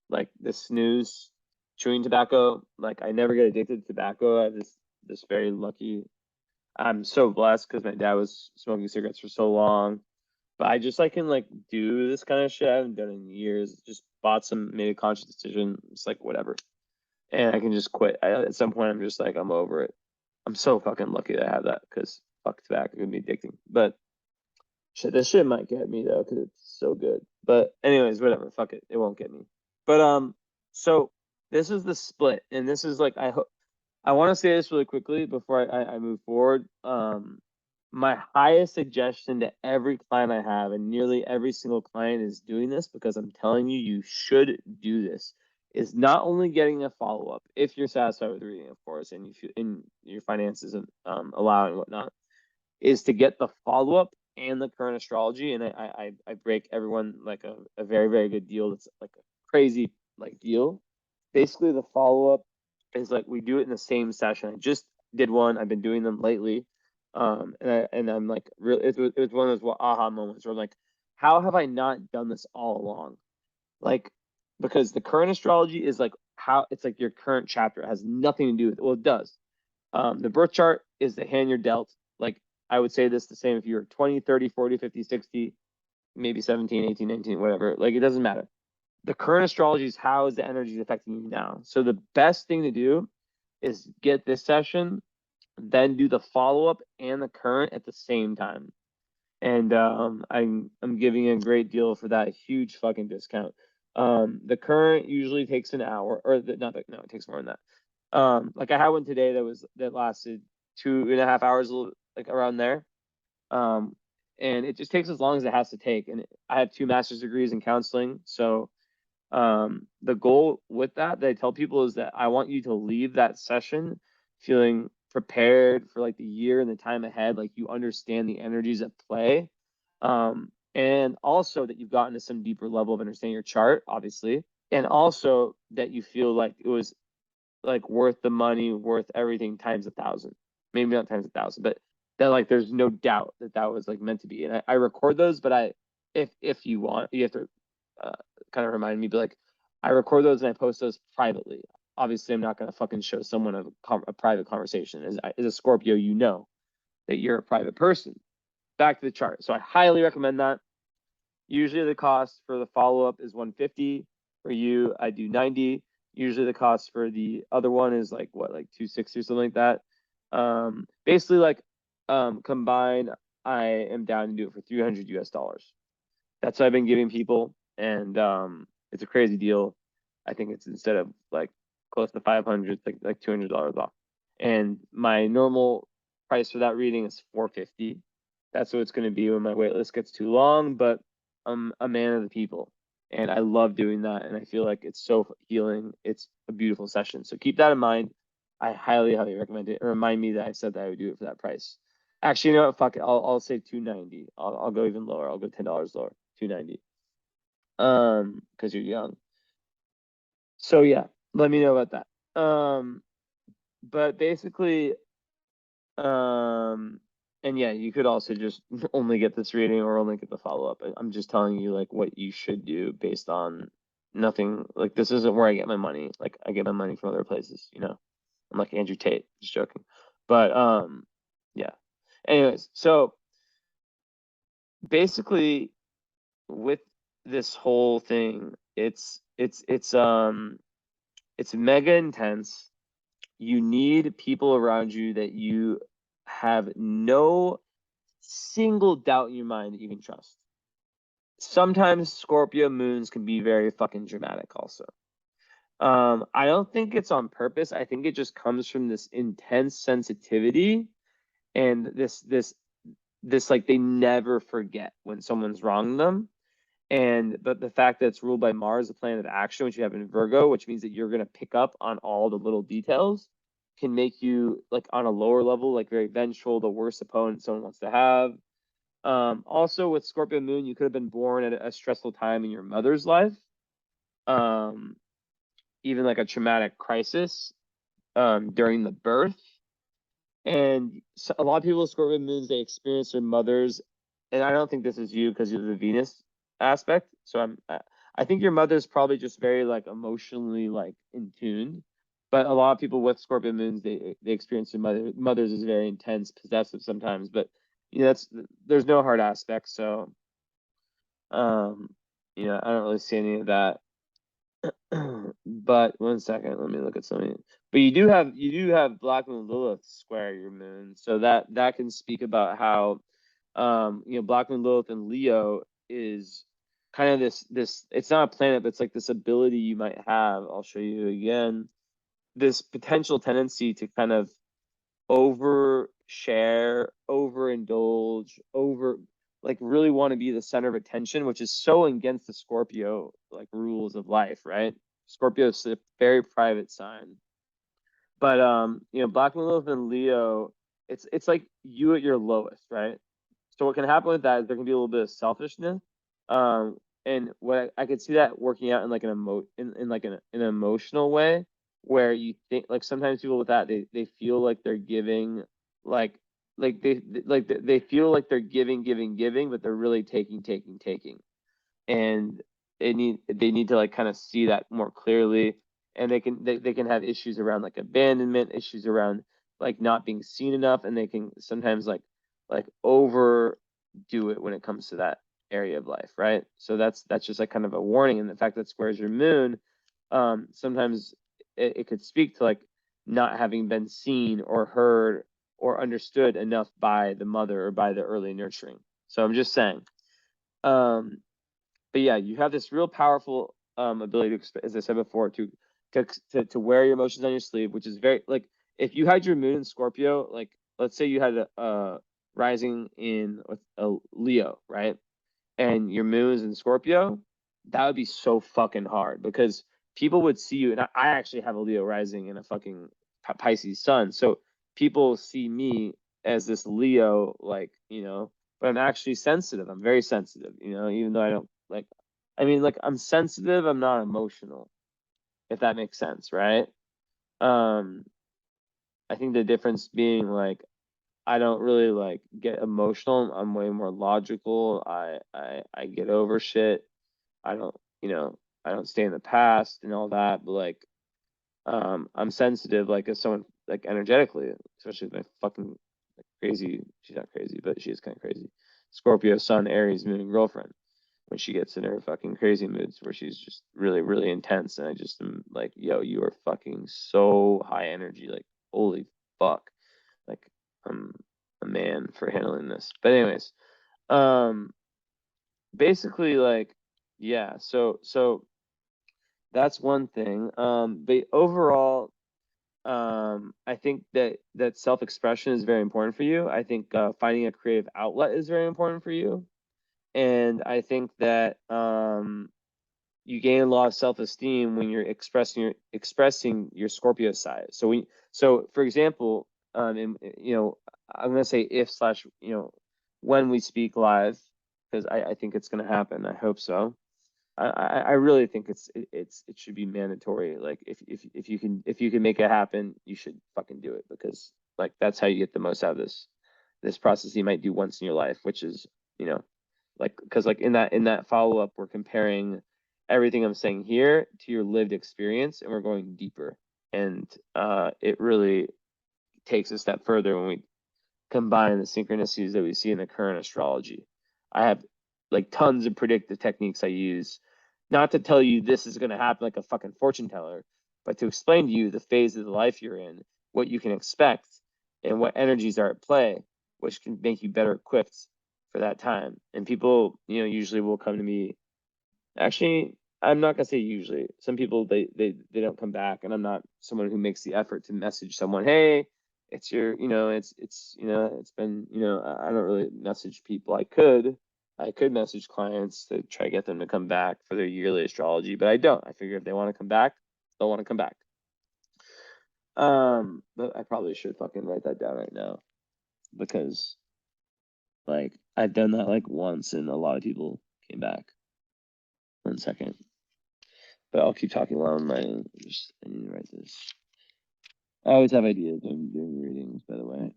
like the snooze chewing tobacco. Like I never get addicted to tobacco. I have this very lucky. I'm so blessed because my dad was smoking cigarettes for so long. But I just can like do this kind of shit. I haven't done it in years. Just bought some, made a conscious decision. It's like whatever, and I can just quit. At some point, I'm just like I'm over it. I'm so fucking lucky to have that because fuck tobacco can be addicting. But shit, this shit might get me though because it's so good. But anyways, whatever. Fuck it. It won't get me. But so this is the split, and this is like I hope I want to say this really quickly before I move forward. My highest suggestion to every client I have, and nearly every single client is doing this because I'm telling you, you should do this. Is not only getting a follow up if you're satisfied with reading, of course, and you feel in your finances and allow and whatnot, is to get the follow up and the current astrology. And I break everyone like a very, very good deal. That's like a crazy like deal. Basically, the follow up is like we do it in the same session. I just did one. I've been doing them lately. And I'm like, really, it was one of those aha moments where I'm like, how have I not done this all along? Like, because the current astrology is like how it's like your current chapter. It has nothing to do with it. Well, it does. The birth chart is the hand you're dealt. Like, I would say this the same if you're 20, 30, 40, 50, 60, maybe 17, 18, 19, whatever. Like, it doesn't matter. The current astrology is how is the energy affecting you now. So the best thing to do is get this session, then do the follow up and the current at the same time. And I'm giving a great deal for that huge fucking discount. The current usually takes an hour, or not. No, it takes more than that. Like I had one today that lasted 2.5 hours, like around there. And it just takes as long as it has to take. And I have 2 master's degrees in counseling, so the goal with that I tell people is that I want you to leave that session feeling prepared for like the year and the time ahead, like you understand the energies at play, and also that you've gotten to some deeper level of understanding your chart, obviously, and also that you feel like it was like worth the money, worth everything times 1,000, maybe not times 1,000, but that like there's no doubt that was like meant to be. And I record those, but if you want, you have to kind of remind me, but like I record those and I post those privately. Obviously, I'm not going to fucking show someone a private conversation. As a Scorpio, you know that you're a private person. Back to the chart. So I highly recommend that. Usually the cost for the follow-up is 150. For you, I do 90. Usually the cost for the other one is like 260 or something like that. Basically like combined, I am down to do it for $300 US. That's what I've been giving people, and it's a crazy deal. I think it's instead of like close to 500, it's like $200 off. And my normal price for that reading is 450. That's what it's going to be when my wait list gets too long, but I'm a man of the people and I love doing that. And I feel like it's so healing. It's a beautiful session. So keep that in mind. I highly, highly recommend it. And remind me that I said that I would do it for that price. Actually, you know what? Fuck it. I'll say 290. I'll go even lower. I'll go $10 lower. 290. Because you're young. So yeah, let me know about that. But basically, and yeah, you could also just only get this reading or only get the follow-up. I'm just telling you like what you should do based on nothing. Like this isn't where I get my money. Like I get my money from other places, you know. I'm like Andrew Tate, just joking. But yeah. Anyways, so basically with this whole thing, it's mega intense. You need people around you that you have no single doubt in your mind that you can trust. Sometimes Scorpio moons can be very fucking dramatic also. I don't think it's on purpose. I think it just comes from this intense sensitivity and this like they never forget when someone's wronged them. But the fact that it's ruled by Mars, the planet of action, which you have in Virgo, which means that you're gonna pick up on all the little details, can make you like on a lower level, like very vengeful, the worst opponent someone wants to have. Also with Scorpio moon, you could have been born at a stressful time in your mother's life. Even like a traumatic crisis during the birth. And so a lot of people with Scorpio moons, they experience their mothers, and I don't think this is you because you're the Venus aspect. So I think your mother's probably just very like emotionally like in tune. But a lot of people with Scorpio moons, they experience their mothers is very intense, possessive sometimes. But there's no hard aspect. So I don't really see any of that. But 1 second, let me look at something. But you do have Black Moon Lilith square your moon, so that can speak about how Black Moon Lilith and Leo is kind of this it's not a planet, but it's like this ability you might have. I'll show you again. This potential tendency to kind of overshare, overindulge, like really want to be the center of attention, which is so against the Scorpio like rules of life, right? Scorpio is a very private sign. But Black Moon Lilith and Leo, it's like you at your lowest, right? So what can happen with that is there can be a little bit of selfishness. And what I could see that working out in like an emotional way where you think like sometimes people with that they feel like they're giving like they feel like they're giving, but they're really taking. And they need to like kind of see that more clearly. And they can have issues around like abandonment, issues around like not being seen enough, and they can sometimes like overdo it when it comes to that area of life, right? So that's just like kind of a warning. And the fact that squares your moon, sometimes it could speak to like not having been seen or heard or understood enough by the mother or by the early nurturing. So I'm just saying. But yeah, you have this real powerful ability to, as I said before, to wear your emotions on your sleeve, which is very like if you had your moon in Scorpio, like let's say you had a rising in a Leo, right? And your moon is in Scorpio, that would be so fucking hard because people would see you, and I actually have a Leo rising and a fucking Pisces sun, so people see me as this Leo, like but I'm actually sensitive. I'm very sensitive, even though I don't like. I mean, like I'm sensitive. I'm not emotional, if that makes sense, right? Um, I think the difference being like I don't really like get emotional. I'm way more logical. I get over shit. I don't, I don't stay in the past and all that, but like I'm sensitive like as someone like energetically, especially with my fucking like, crazy, she's not crazy, but she is kind of crazy. Scorpio sun, Aries moon girlfriend. When she gets in her fucking crazy moods where she's just really, really intense. And I just am like, yo, you are fucking so high energy. Like, holy fuck. Like, I'm a man for handling this. But anyways, um, basically like, yeah, so that's one thing. But overall, I think that self-expression is very important for you. I think finding a creative outlet is very important for you. And I think that you gain a lot of self-esteem when you're expressing your Scorpio side. So for example, I'm gonna say if slash when we speak live, because I think it's gonna happen. I hope so. I really think it should be mandatory. Like if you can make it happen, you should fucking do it because like that's how you get the most out of this process you might do once in your life, which is like because like in that follow up, we're comparing everything I'm saying here to your lived experience, and we're going deeper. And it really takes a step further when we combine the synchronicities that we see in the current astrology. I have like tons of predictive techniques I use, not to tell you this is going to happen like a fucking fortune teller, but to explain to you the phase of the life you're in, what you can expect, and what energies are at play, which can make you better equipped for that time. And people, usually will come to me. Actually, I'm not gonna say usually. Some people they don't come back, and I'm not someone who makes the effort to message someone, hey, it's your, it's been, I don't really message people. I could message clients to try to get them to come back for their yearly astrology, but I don't. I figure if they want to come back, they'll want to come back. But I probably should fucking write that down right now, because like I've done that like once and a lot of people came back. 1 second. But I'll keep talking while I'm writing. I need to write this. I always have ideas when I'm doing readings, by the way.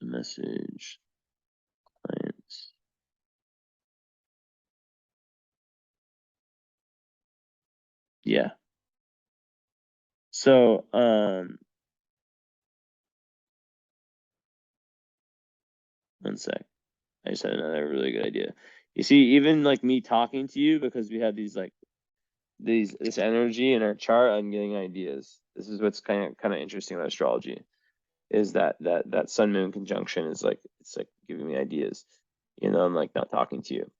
Message clients. Yeah. So, 1 sec. I just had another really good idea. You see, even like me talking to you, because we have these like this energy in our chart, I'm getting ideas. This is what's kind of interesting about astrology, is that sun moon conjunction is like, it's like giving me ideas. I'm like not talking to you,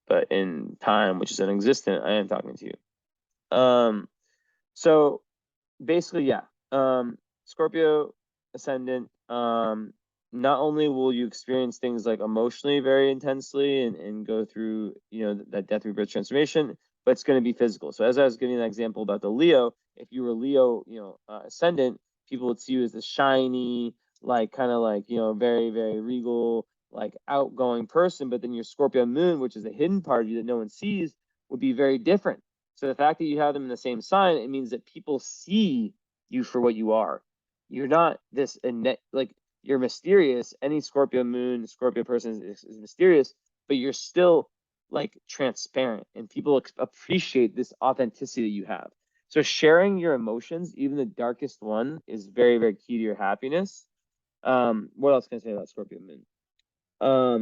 but in time, which is inexistent, I am talking to you. So basically, yeah. Scorpio ascendant. Not only will you experience things like emotionally very intensely and go through, that death, rebirth, transformation, but it's going to be physical. So as I was giving an example about the Leo, if you were Leo, ascendant, people would see you as the shiny, like kind of like, very, very regal, like outgoing person. But then your Scorpio moon, which is a hidden part of you that no one sees, would be very different. So the fact that you have them in the same sign, it means that people see you for what you are. You're not this like, you're mysterious. Any Scorpio moon, Scorpio person is mysterious, but you're still like transparent, and people appreciate this authenticity that you have. So sharing your emotions, even the darkest one, is very, very key to your happiness. What else can I say about Scorpio moon?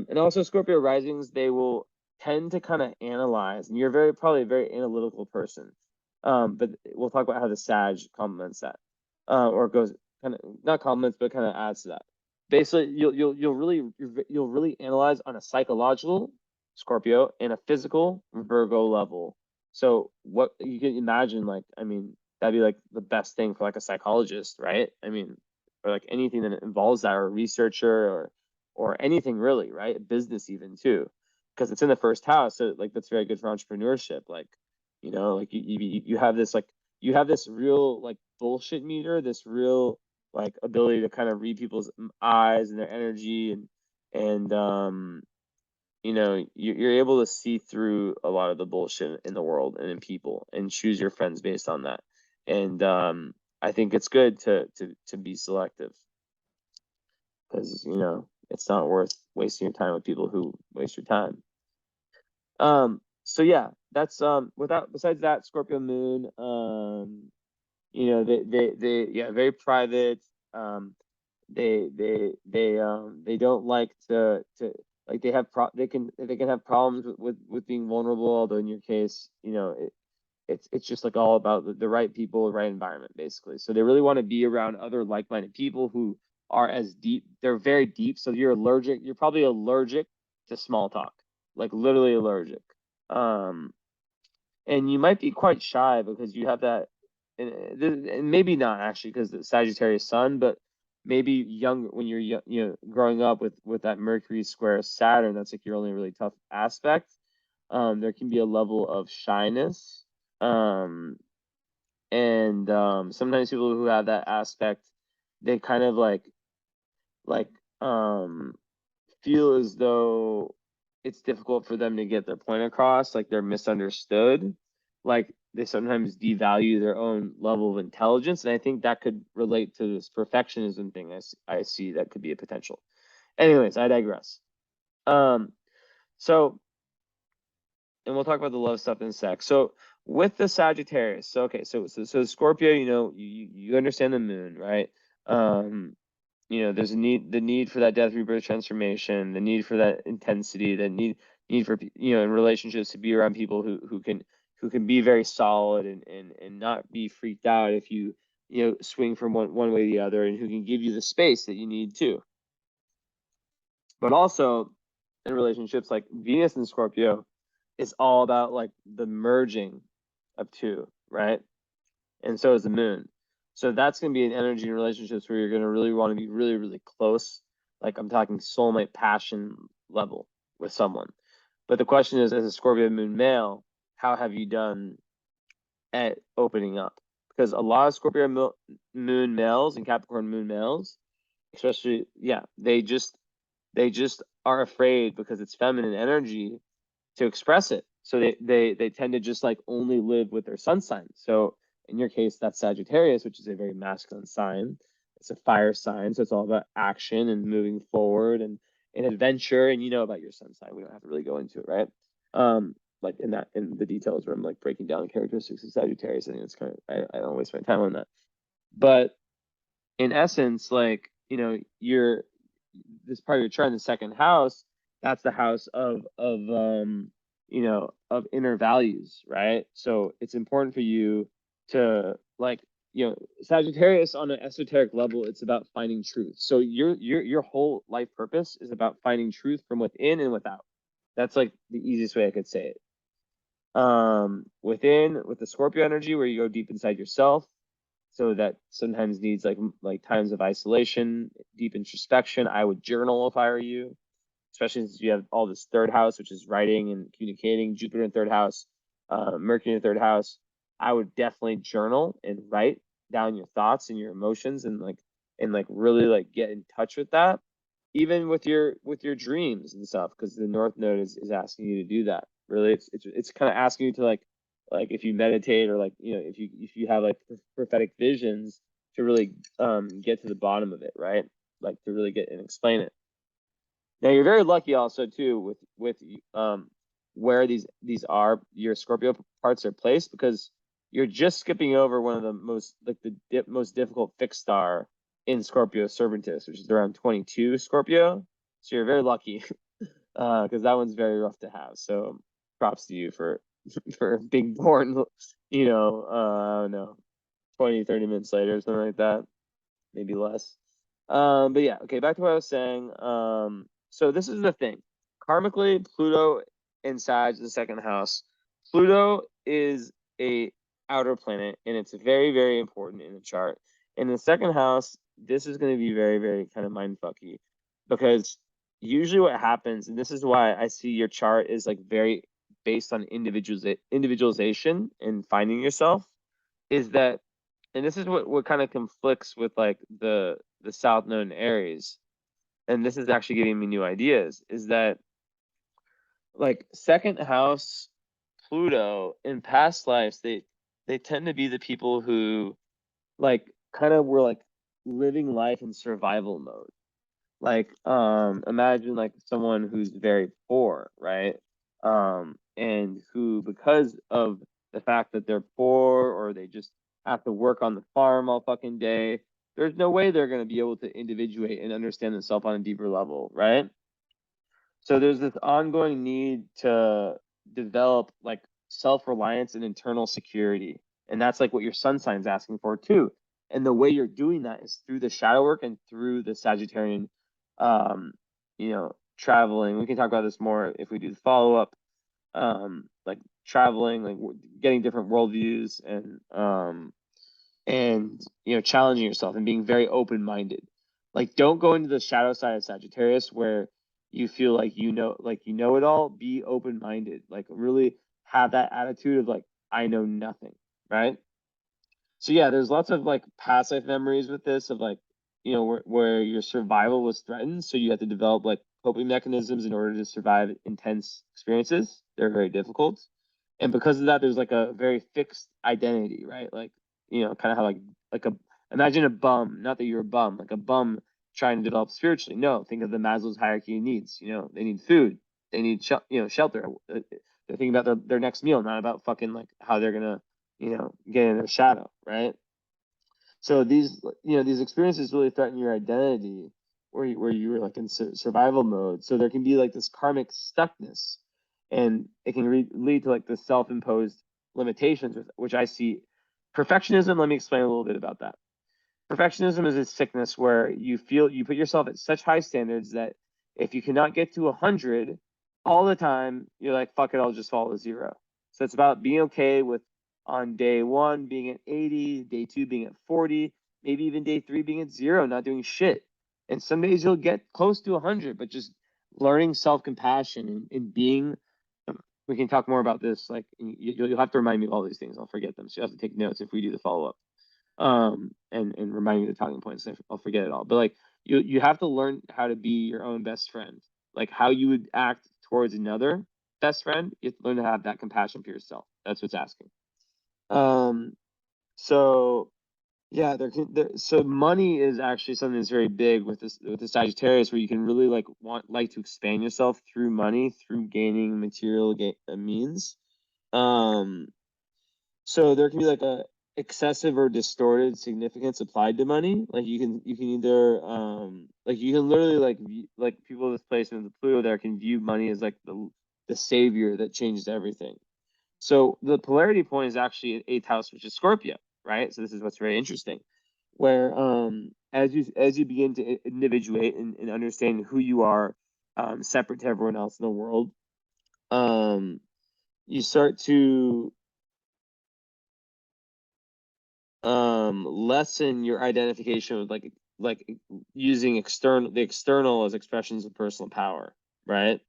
And also Scorpio risings, they will tend to kind of analyze, and you're probably a very analytical person. But we'll talk about how the Sag complements that, or goes kind of not complements, but kind of adds to that. Basically, you'll really analyze on a psychological Scorpio and a physical Virgo level. So what you can imagine, like, I mean, that'd be like the best thing for like a psychologist, right? I mean, or like anything that involves that, or a researcher, or anything really, right? Business even too, because it's in the first house. So like that's very good for entrepreneurship. Like, like you have this like, you have this real like bullshit meter, this real like ability to kind of read people's eyes and their energy, and you're able to see through a lot of the bullshit in the world and in people, and choose your friends based on that. And I think it's good to be selective, because it's not worth wasting your time with people who waste your time. So yeah, that's besides that, Scorpio moon, they yeah, very private. They don't like to like, they can have problems with being vulnerable, although in your case, it's just like all about the right people, the right environment, basically. So they really want to be around other like-minded people who are as deep. They're very deep. So you're probably allergic to small talk, like literally allergic. And you might be quite shy because you have that, and maybe not actually, because the Sagittarius sun, but maybe young, when you're growing up with that Mercury square Saturn, that's like your only really tough aspect. There can be a level of shyness. And sometimes people who have that aspect, they kind of like feel as though it's difficult for them to get their point across, like they're misunderstood, like they sometimes devalue their own level of intelligence. And I think that could relate to this perfectionism thing I see that could be a potential. Anyways, I digress. So, and we'll talk about the love stuff in a sec. So with the Sagittarius, so okay, so Scorpio, you understand the moon, right? there's the need for that death rebirth transformation, the need for that intensity, the need for in relationships to be around people who can be very solid and not be freaked out if you swing from one way or the other, and who can give you the space that you need too. But also in relationships, like Venus and Scorpio is all about like the merging of two, right? And so is the moon. So that's going to be an energy in relationships where you're going to really want to be really, really close. Like I'm talking soulmate passion level with someone. But the question is, as a Scorpio moon male, how have you done at opening up? Because a lot of Scorpio moon males and Capricorn moon males, especially, they just are afraid because it's feminine energy to express it. So they tend to just like only live with their sun sign. So in your case, that's Sagittarius, which is a very masculine sign. It's a fire sign, so it's all about action and moving forward and adventure. And you know about your sun sign. We don't have to really go into it, right? Like in the details where I'm like breaking down the characteristics of Sagittarius. I think it's kind of I don't waste my time on that. But in essence, like you're this part of your chart in the second house. That's the house of inner values, right? So it's important for you to like Sagittarius on an esoteric level. It's about finding truth. So your whole life purpose is about finding truth from within and without. That's like the easiest way I could say it. Within with the Scorpio energy, where you go deep inside yourself, so that sometimes needs like times of isolation, deep introspection. I would journal if I were you, especially since you have all this third house, which is writing and communicating. Jupiter in third house, Mercury in third house. I would definitely journal and write down your thoughts and your emotions, and really like get in touch with that, even with your dreams and stuff, because the North Node is asking you to do that. Really, it's kind of asking you to like if you meditate, or like if you have like prophetic visions, to really get to the bottom of it, right? Like to really get and explain it. Now you're very lucky also too with where these are your Scorpio parts are placed, because you're just skipping over one of the most like the most difficult fixed star in Scorpio, Serpentis, which is around 22 Scorpio. So you're very lucky because that one's very rough to have. So props to you for being born, I don't know, 20, 30 minutes later, something like that, maybe less. But yeah, okay, back to what I was saying. So this is the thing. Karmically, Pluto in Sag, the second house. Pluto is a outer planet, and it's very, very important in the chart. In the second house, this is going to be very, very kind of mindfucky, because usually what happens, and this is why I see your chart is like very based on individualization and finding yourself, is that, and this is what kind of conflicts with like the South Node in Aries, and this is actually giving me new ideas, is that like second house Pluto in past lives, they tend to be the people who like kind of were like living life in survival mode. Like imagine like someone who's very poor, right? And who, because of the fact that they're poor, or they just have to work on the farm all fucking day, there's no way they're going to be able to individuate and understand themselves on a deeper level, right? So there's this ongoing need to develop like self-reliance and internal security. And that's like what your sun sign's asking for too. And the way you're doing that is through the shadow work and through the Sagittarian, traveling. We can talk about this more if we do the follow-up, like traveling, like getting different worldviews, and challenging yourself and being very open-minded. Like don't go into the shadow side of Sagittarius where you feel like you know it all. Be open-minded, like really have that attitude of like, I know nothing, right? So yeah, there's lots of like past life memories with this, of like where your survival was threatened, so you have to develop like coping mechanisms in order to survive intense experiences. They're very difficult, and because of that, there's like a very fixed identity, right? Like kind of how like a imagine a bum. Not that you're a bum, like a bum trying to develop spiritually. No, think of the Maslow's hierarchy of needs. They need food, they need shelter. They're thinking about their next meal, not about fucking like how they're gonna get in their shadow, right? So these, these experiences really threaten your identity, where you were like in survival mode. So there can be like this karmic stuckness, and it can lead to like the self-imposed limitations, which I see. Perfectionism. Let me explain a little bit about that. Perfectionism is a sickness where you put yourself at such high standards that if you cannot get to 100 all the time, you're like, fuck it, I'll just fall to 0. So it's about being okay with on day 1 being at 80, day 2 being at 40, maybe even day 3 being at 0, not doing shit. And some days you'll get close to 100, but just learning self-compassion and being. We can talk more about this. Like you'll have to remind me of all these things. I'll forget them. So you have to take notes if we do the follow-up. And remind me the talking points. I'll forget it all. But like you have to learn how to be your own best friend. Like how you would act towards another best friend. You have to learn to have that compassion for yourself. That's what's asking. So yeah, so money is actually something that's very big with the Sagittarius, where you can really like to expand yourself through money, through gaining material means. So there can be like a excessive or distorted significance applied to money. Like you can either like you can literally like people in this placement, the Pluto there, can view money as like the savior that changes everything. So the polarity point is actually an 8th house, which is Scorpio, right? So this is what's very interesting, where as you begin to individuate and understand who you are, separate to everyone else in the world, you start to lessen your identification with like using the external as expressions of personal power, right?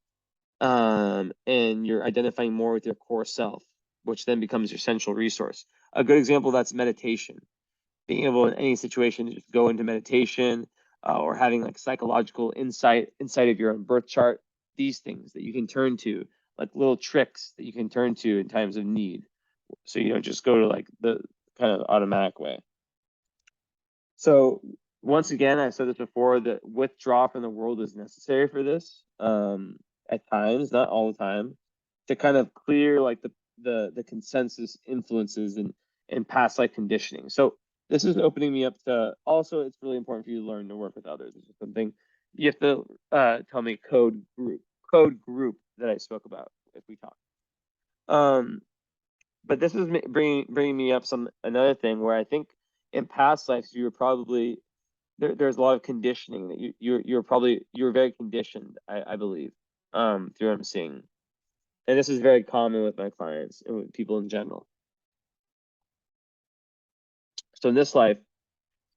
And you're identifying more with your core self, which then becomes your central resource. A good example of that's meditation. Being able in any situation to just go into meditation, or having like psychological insight of your own birth chart. These things that you can turn to, like little tricks that you can turn to in times of need. So you don't just go to like the kind of automatic way. So once again, I said this before, that withdrawal from the world is necessary for this, at times, not all the time, to kind of clear like the consensus influences and past life conditioning. So this is opening me up to, also it's really important for you to learn to work with others. This is something you have to tell me code group that I spoke about if we talk. But this is bringing me up another thing where I think in past lives you were probably there's a lot of conditioning that you're very conditioned, I believe, through what I'm seeing. And this is very common with my clients and with people in general. So in this life,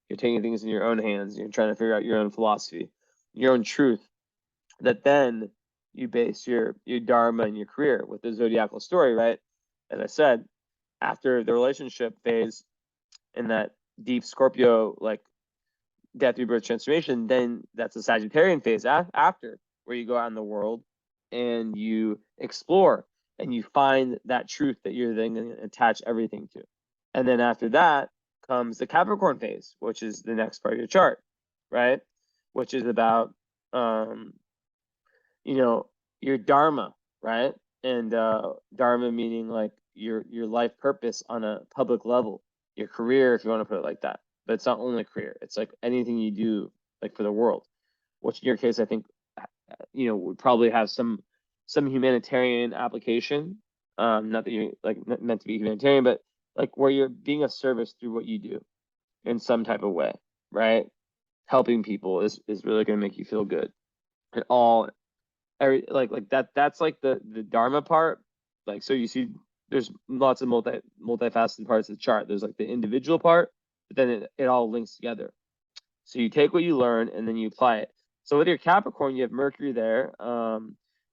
you're taking things in your own hands. You're trying to figure out your own philosophy, your own truth, that then you base your dharma and your career with the zodiacal story, right? As I said, after the relationship phase and that deep Scorpio, like death, rebirth, transformation, then that's a Sagittarian phase after, where you go out in the world and you explore and you find that truth that you're then going to attach everything to. And then after that comes the Capricorn phase, which is the next part of your chart, right? Which is about, your dharma, right? And dharma meaning like your life purpose on a public level, your career, if you want to put it like that. But it's not only a career; it's like anything you do, like for the world. Which in your case, I think, would probably have some humanitarian application. Not that you're like meant to be humanitarian, but like where you're being of service through what you do in some type of way, right? Helping people is really going to make you feel good. And all that's like the dharma part. Like, so you see there's lots of multifaceted parts of the chart. There's like the individual part, but then it all links together. So you take what you learn and then you apply it. So with your Capricorn, you have Mercury there,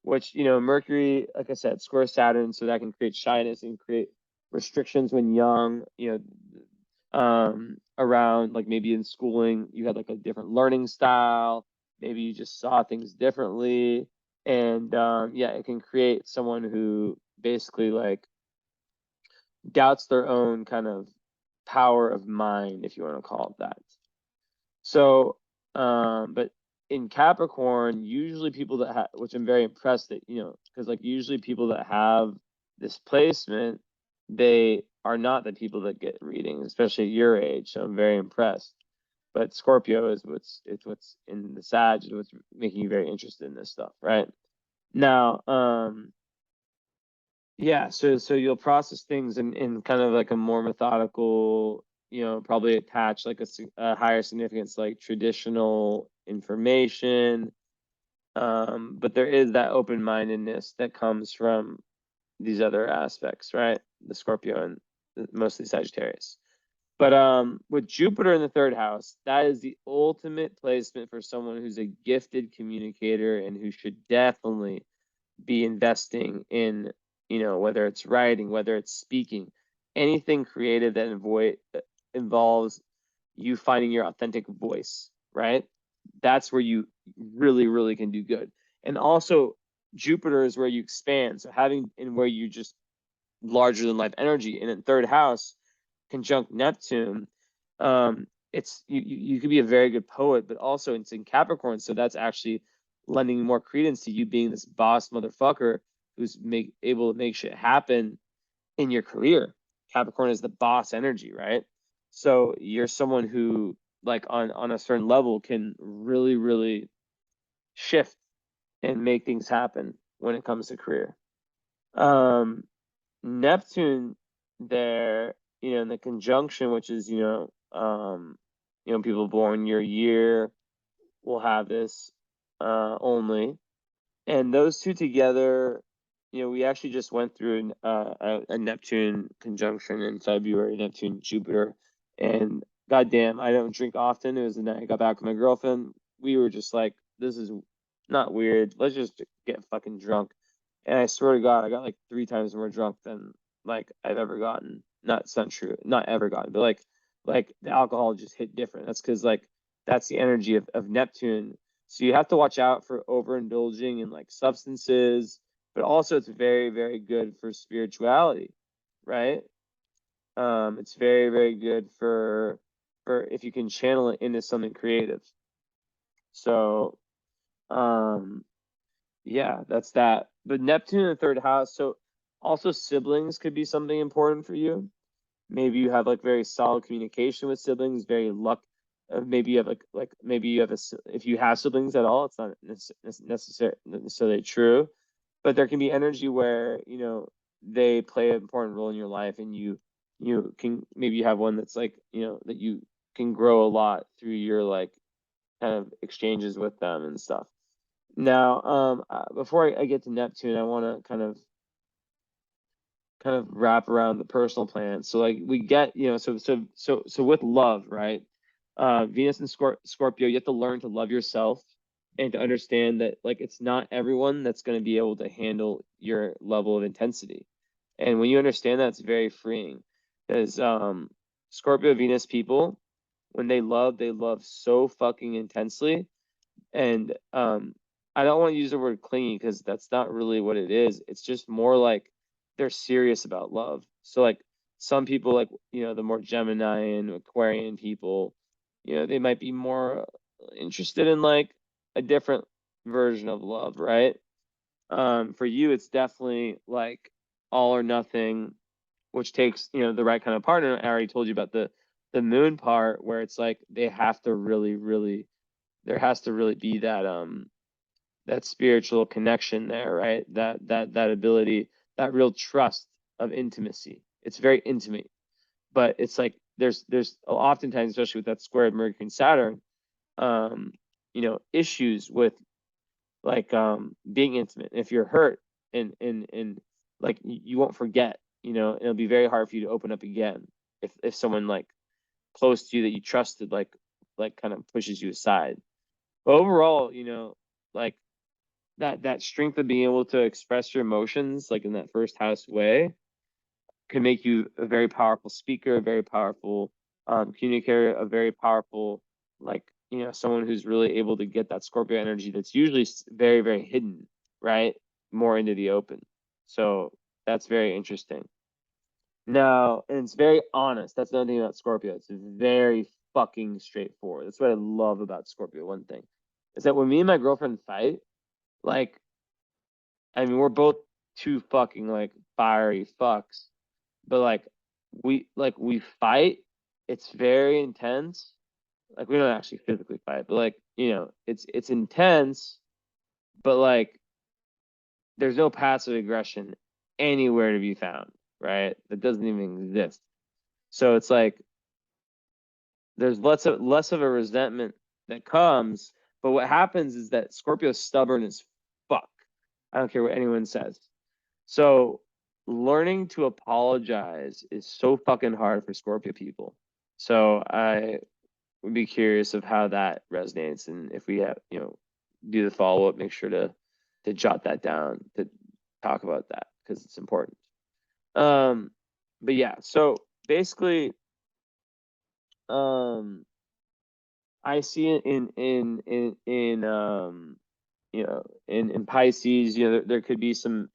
which, Mercury, like I said, squares Saturn, so that can create shyness and create restrictions when young, around like maybe in schooling, you had like a different learning style. Maybe you just saw things differently. And yeah, it can create someone who basically like doubts their own kind of power of mind, if you want to call it that. So, but in Capricorn, usually people that have, which I'm very impressed that, because like usually people that have this placement, they are not the people that get readings, especially at your age. So I'm very impressed. But Scorpio is what's in the Sag, is what's making you very interested in this stuff, right? Now, yeah, so you'll process things in kind of like a more methodical, probably attach like a higher significance, like traditional information. But there is that open-mindedness that comes from these other aspects, right? The Scorpio and mostly Sagittarius. But with Jupiter in the third house, that is the ultimate placement for someone who's a gifted communicator and who should definitely be investing in, whether it's writing, whether it's speaking, anything creative that involves you finding your authentic voice, right? That's where you really, really can do good. And also, Jupiter is where you expand. So having in where you just larger than life energy, and in third house, conjunct Neptune, it's you could be a very good poet, but also it's in Capricorn, so that's actually lending more credence to you being this boss motherfucker who's able to make shit happen in your career. Capricorn is the boss energy, right? So you're someone who, like, on a certain level, can really, really shift and make things happen when it comes to career. Neptune there, in the conjunction, which is, people born your year will have this only. And those two together, we actually just went through a Neptune conjunction in February, Neptune, Jupiter. And goddamn, I don't drink often. It was the night I got back with my girlfriend. We were just like, this is not weird. Let's just get fucking drunk. And I swear to God, I got like 3 times more drunk than like I've ever gotten. Not true, not ever gotten, but like the alcohol just hit different. That's because like that's the energy of Neptune. So you have to watch out for overindulging in like substances, but also it's very, very good for spirituality, right? It's very, very good for if you can channel it into something creative. So, yeah, that's that. But Neptune in the third house, so also siblings could be something important for you. Maybe you have like very solid communication with siblings, very luck. Maybe you have like maybe you have if you have siblings at all, it's not necessarily true, but there can be energy where they play an important role in your life, and you can maybe you have one that's like that you can grow a lot through your like kind of exchanges with them and stuff. Now, before I get to Neptune, I want to kind of wrap around the personal plan. So like we get, so with love, right? Venus and Scorpio, you have to learn to love yourself and to understand that like it's not everyone that's going to be able to handle your level of intensity. And when you understand that, it's very freeing, because Scorpio Venus people, when they love so fucking intensely. And I don't want to use the word clingy, because that's not really what it is. It's just more like they're serious about love. So like some people, like the more Gemini and Aquarian people, they might be more interested in like a different version of love, right? For you, it's definitely like all or nothing, which takes the right kind of partner. I already told you about the moon part, where it's like they have to really, really, there has to really be that spiritual connection there, right? That ability, that real trust of intimacy. It's very intimate, but it's like there's oftentimes, especially with that square of Mercury and Saturn, issues with like being intimate. If you're hurt and like you won't forget, it'll be very hard for you to open up again if someone like close to you that you trusted like kind of pushes you aside. But overall, like that strength of being able to express your emotions like in that first house way can make you a very powerful speaker, a very powerful communicator, a very powerful, like someone who's really able to get that Scorpio energy that's usually very, very hidden, right, more into the open. So that's very interesting. Now, and it's very honest. That's another thing about Scorpio. It's very fucking straightforward. That's what I love about Scorpio. One thing is that when me and my girlfriend fight, like, I mean, we're both two fucking like fiery fucks, but like we fight. It's very intense. Like we don't actually physically fight, but like, it's intense, but like there's no passive aggression anywhere to be found, right? That doesn't even exist. So it's like there's less of a resentment that comes, but what happens is that Scorpio's stubborn as fuck. I don't care what anyone says. So learning to apologize is so fucking hard for Scorpio people. So I would be curious of how that resonates, and if we have, do the follow up, make sure to jot that down, to talk about that because it's important. But yeah, so basically, I see it in Pisces, there could be some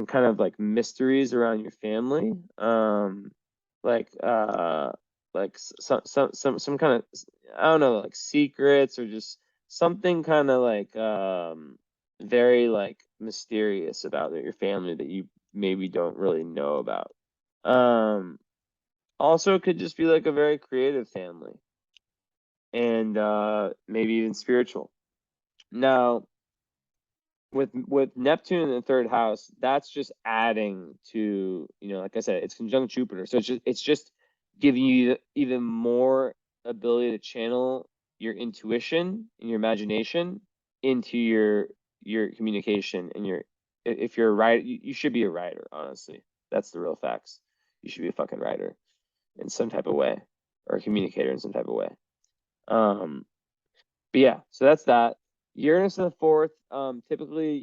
kind of like mysteries around your family, like some kind of, I don't know, like secrets, or just something kind of like very like mysterious about your family that you maybe don't really know about. Also, it could just be like a very creative family, and maybe even spiritual. Now, with Neptune in the third house, that's just adding to, like I said, it's conjunct Jupiter, so it's just giving you even more ability to channel your intuition and your imagination into your communication, and if you're a writer, you should be a writer, honestly. That's the real facts. You should be a fucking writer in some type of way, or a communicator in some type of way. But yeah, so that's that. Uranus in the fourth, typically,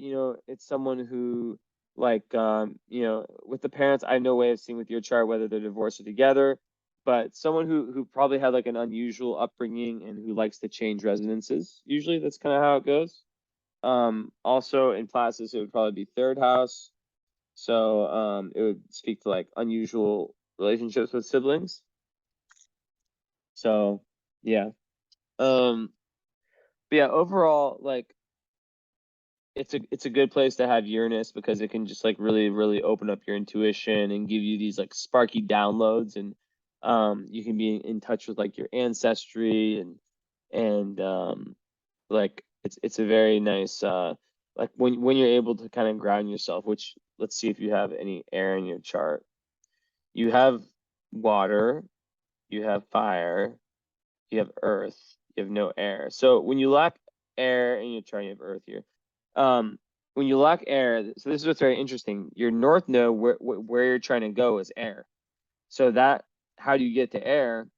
it's someone who, like, with the parents, I have no way of seeing with your chart whether they're divorced or together, but someone who probably had like an unusual upbringing and who likes to change residences. Usually that's kind of how it goes. Also in classes, it would probably be third house. So it would speak to like unusual relationships with siblings. So yeah. But yeah, overall, like it's a good place to have Uranus, because it can just like really, really open up your intuition and give you these like sparky downloads, and you can be in touch with like your ancestry, and like it's a very nice like when you're able to kind of ground yourself, which, let's see if you have any air in your chart. You have water, you have fire, you have earth, you have no air. So when you lack air in your chart, you have earth here. When you lack air, so this is what's very interesting. Your north node, where you're trying to go, is air. So that, how do you get to air?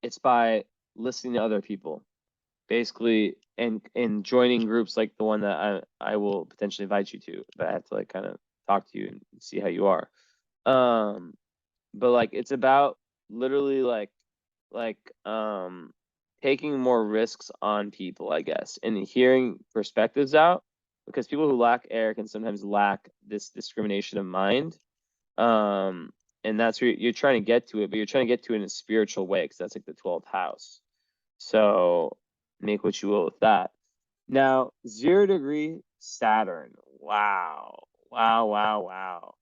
It's by listening to other people, basically, and joining groups like the one that I will potentially invite you to, but I have to like kind of talk to you and see how you are. But like it's about literally like taking more risks on people, I guess, and hearing perspectives out, because people who lack air can sometimes lack this discrimination of mind. And that's where you're trying to get to it, but you're trying to get to it in a spiritual way, because that's like the 12th house. So make what you will with that. Now, 0 degree Saturn. Wow. Wow, wow, wow.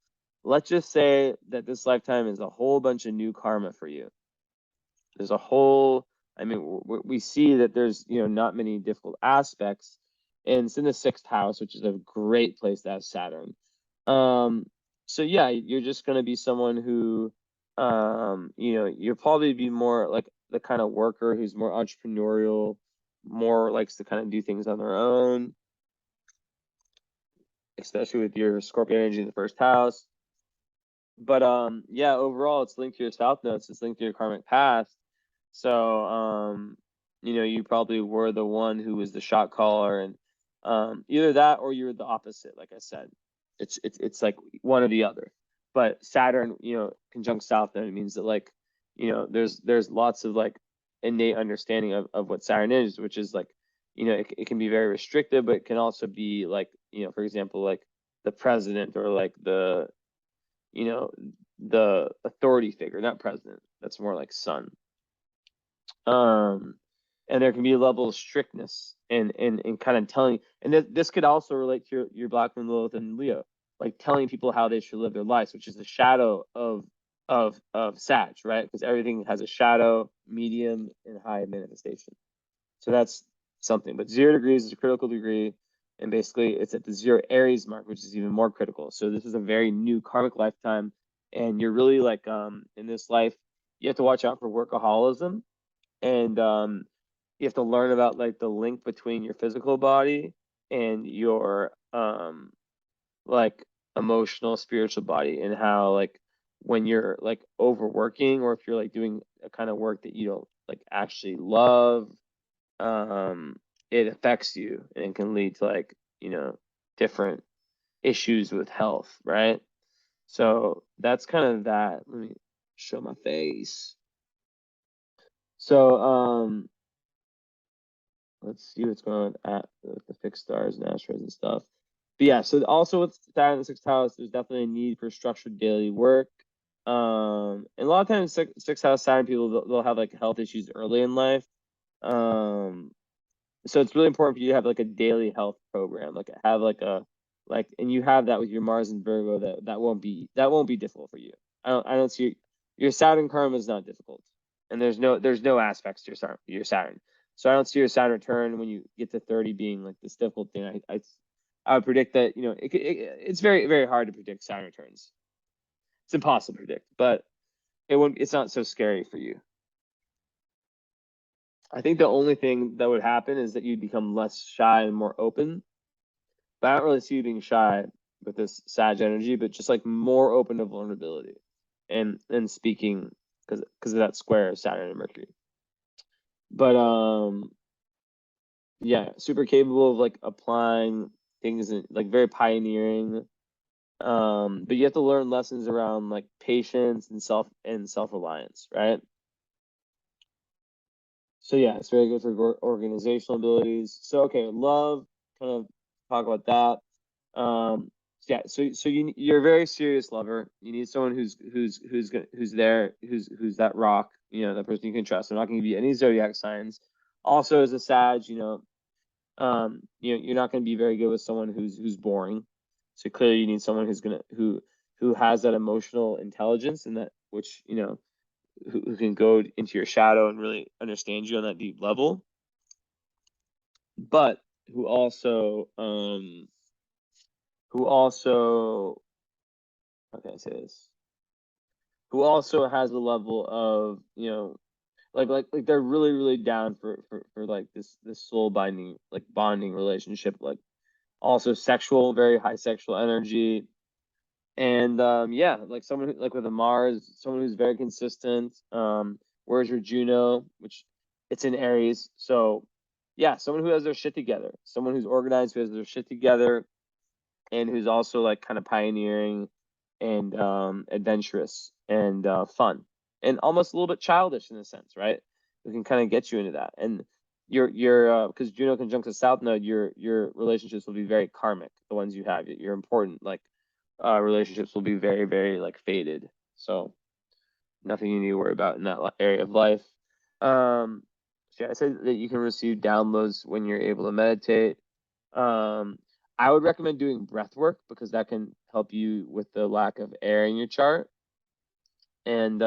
Let's just say that this lifetime is a whole bunch of new karma for you. There's a whole, I mean, we see that there's, not many difficult aspects, and it's in the 6th house, which is a great place to have Saturn. So yeah, you're just going to be someone who, you'll probably be more like the kind of worker who's more entrepreneurial, more likes to kind of do things on their own, especially with your Scorpio energy in the 1st house. But yeah, overall, it's linked to your south nodes. It's linked to your karmic past. So you probably were the one who was the shot caller, and either that or you're the opposite. Like I said, it's like one or the other. But Saturn, conjunct south node, means that like, there's lots of like innate understanding of what Saturn is, which is like, it can be very restrictive, but it can also be like, for example, like the president, or like the authority figure, not president. That's more like sun. And there can be a level of strictness and kind of telling, and this could also relate to your Black Moon, Lilith, and Leo, like telling people how they should live their lives, which is the shadow of of Sag, right? Because everything has a shadow, medium, and high manifestation. So that's something. But 0 degrees is a critical degree, and basically it's at the 0 Aries mark, which is even more critical. So this is a very new karmic lifetime, and you're really like in this life, you have to watch out for workaholism, and you have to learn about like the link between your physical body and your like emotional, spiritual body, and how like when you're like overworking, or if you're like doing a kind of work that you don't like actually love, it affects you and can lead to like, different issues with health, right? So that's kind of that. Let me show my face. So let's see what's going on at the fixed stars and asteroids and stuff. But yeah, so also with Saturn in the sixth house, there's definitely a need for structured daily work. And a lot of times sixth house Saturn people, they'll have like health issues early in life. So it's really important for you to have like a daily health program, like have like a and you have that with your Mars and Virgo. That won't be difficult for you. I don't see your Saturn karma is not difficult, and there's no aspects to your Saturn. So I don't see your Saturn return when you get to 30 being like this difficult thing. I would predict that it's very very hard to predict Saturn returns. It's impossible to predict, but it's not so scary for you. I think the only thing that would happen is that you'd become less shy and more open. But I don't really see you being shy with this Sag energy, but just like more open to vulnerability and speaking because of that square of Saturn and Mercury. But yeah, super capable of like applying things and like very pioneering. But you have to learn lessons around like patience and self-reliance, right? So yeah, it's very good for organizational abilities. So okay, love, kind of talk about that. Yeah, so you're a very serious lover. You need someone who's there, who's that rock, that person you can trust. I'm not going to give you any zodiac signs. Also, as a Sag, you're not going to be very good with someone who's boring. So clearly, you need someone who has that emotional intelligence, and that which who can go into your shadow and really understand you on that deep level, but who also how can I say this? Who also has a level of like they're really really down for like this soul bonding relationship, like also sexual, very high sexual energy. And yeah, like someone like with a Mars, someone who's very consistent. Where's your Juno, which it's in Aries. So yeah, someone who has their shit together, someone who's organized, who has their shit together, and who's also like kind of pioneering and adventurous and fun and almost a little bit childish in a sense, right? We can kind of get you into that. And your because Juno conjunct the South Node, your relationships will be very karmic. The ones you have, your important like relationships will be very very like faded. So nothing you need to worry about in that area of life. So yeah, I said that you can receive downloads when you're able to meditate. I would recommend doing breath work because that can help you with the lack of air in your chart. And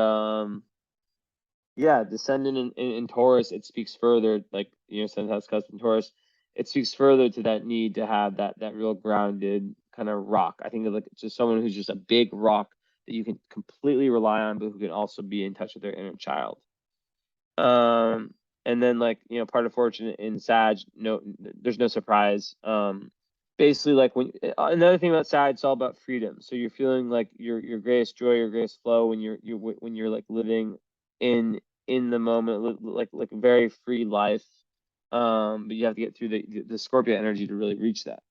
yeah, descendant in Taurus, it speaks further, like Sun house cusp in Taurus, it speaks further to that need to have that real grounded kind of rock. I think of like just someone who's just a big rock that you can completely rely on, but who can also be in touch with their inner child. And then like part of fortune in Sag, no, there's no surprise. Basically like when another thing about Sag, it's all about freedom. So you're feeling like your greatest joy, your greatest flow when you're like living in the moment, like a very free life. But you have to get through the Scorpio energy to really reach that.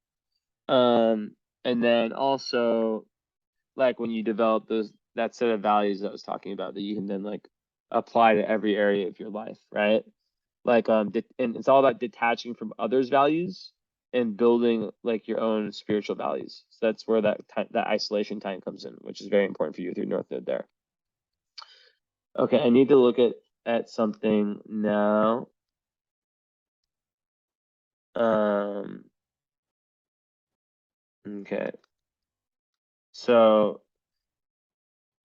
And then also like when you develop that set of values that I was talking about, that you can then like apply to every area of your life, right? Like and it's all about detaching from others' values and building like your own spiritual values. So that's where that isolation time comes in, which is very important for you with your North Node there. Okay, I need to look at something now. Okay. So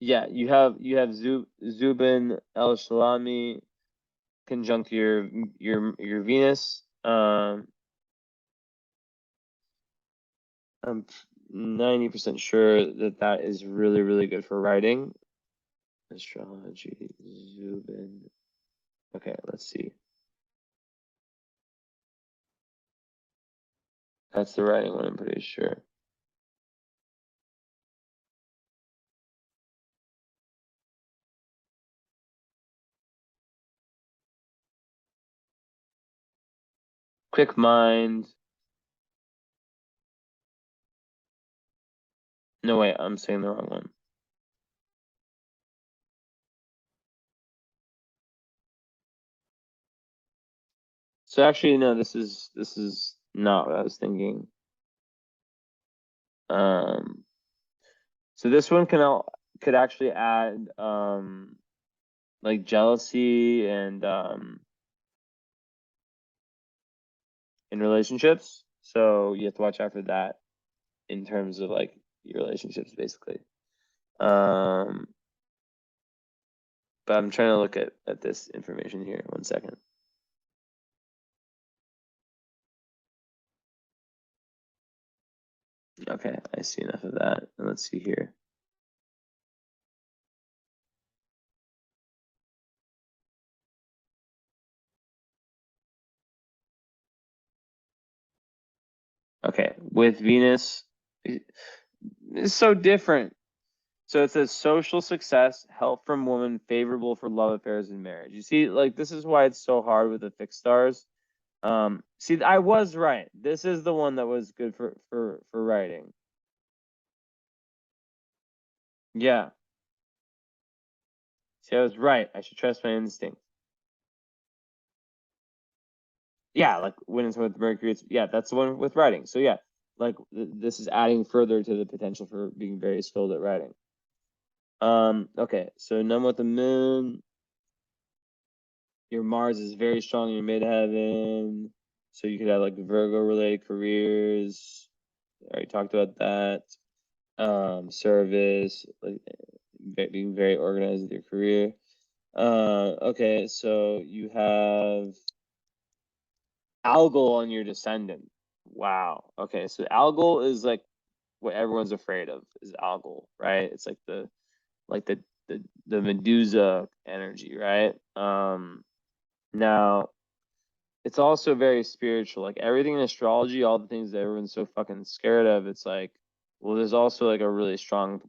Yeah, you have Zubin El Shalami conjunct your Venus. I'm 90% sure that that is really, really good for writing. Astrology, Zubin. Okay, let's see. That's the writing one, I'm pretty sure. Quick mind. No, wait, I'm saying the wrong one. So actually, no, this is not what I was thinking. Um, so this one could actually add like jealousy and in relationships. So you have to watch out for that in terms of like your relationships, basically. Um, but I'm trying to look at this information here. 1 second. Okay, I see enough of that. And let's see here. Okay, with Venus, it's so different. So it says social success, help from woman, favorable for love affairs and marriage. You see, like this is why it's so hard with the fixed stars. See, I was right. This is the one that was good for writing. Yeah. See, I was right. I should trust my instinct. Yeah, like when it's with Mercury, yeah, that's the one with writing. So yeah, like this is adding further to the potential for being very skilled at writing. Okay, so number with the moon, your Mars is very strong in your midheaven, so you could have like Virgo related careers. I already talked about that. Service, like being very organized with your career. Okay, so you have Algol on your descendant. Wow. Okay, so Algol is like what everyone's afraid of is Algol, right? It's like the Medusa energy, right? Now it's also very spiritual. Like everything in astrology, all the things that everyone's so fucking scared of, it's like, well, there's also like a really strong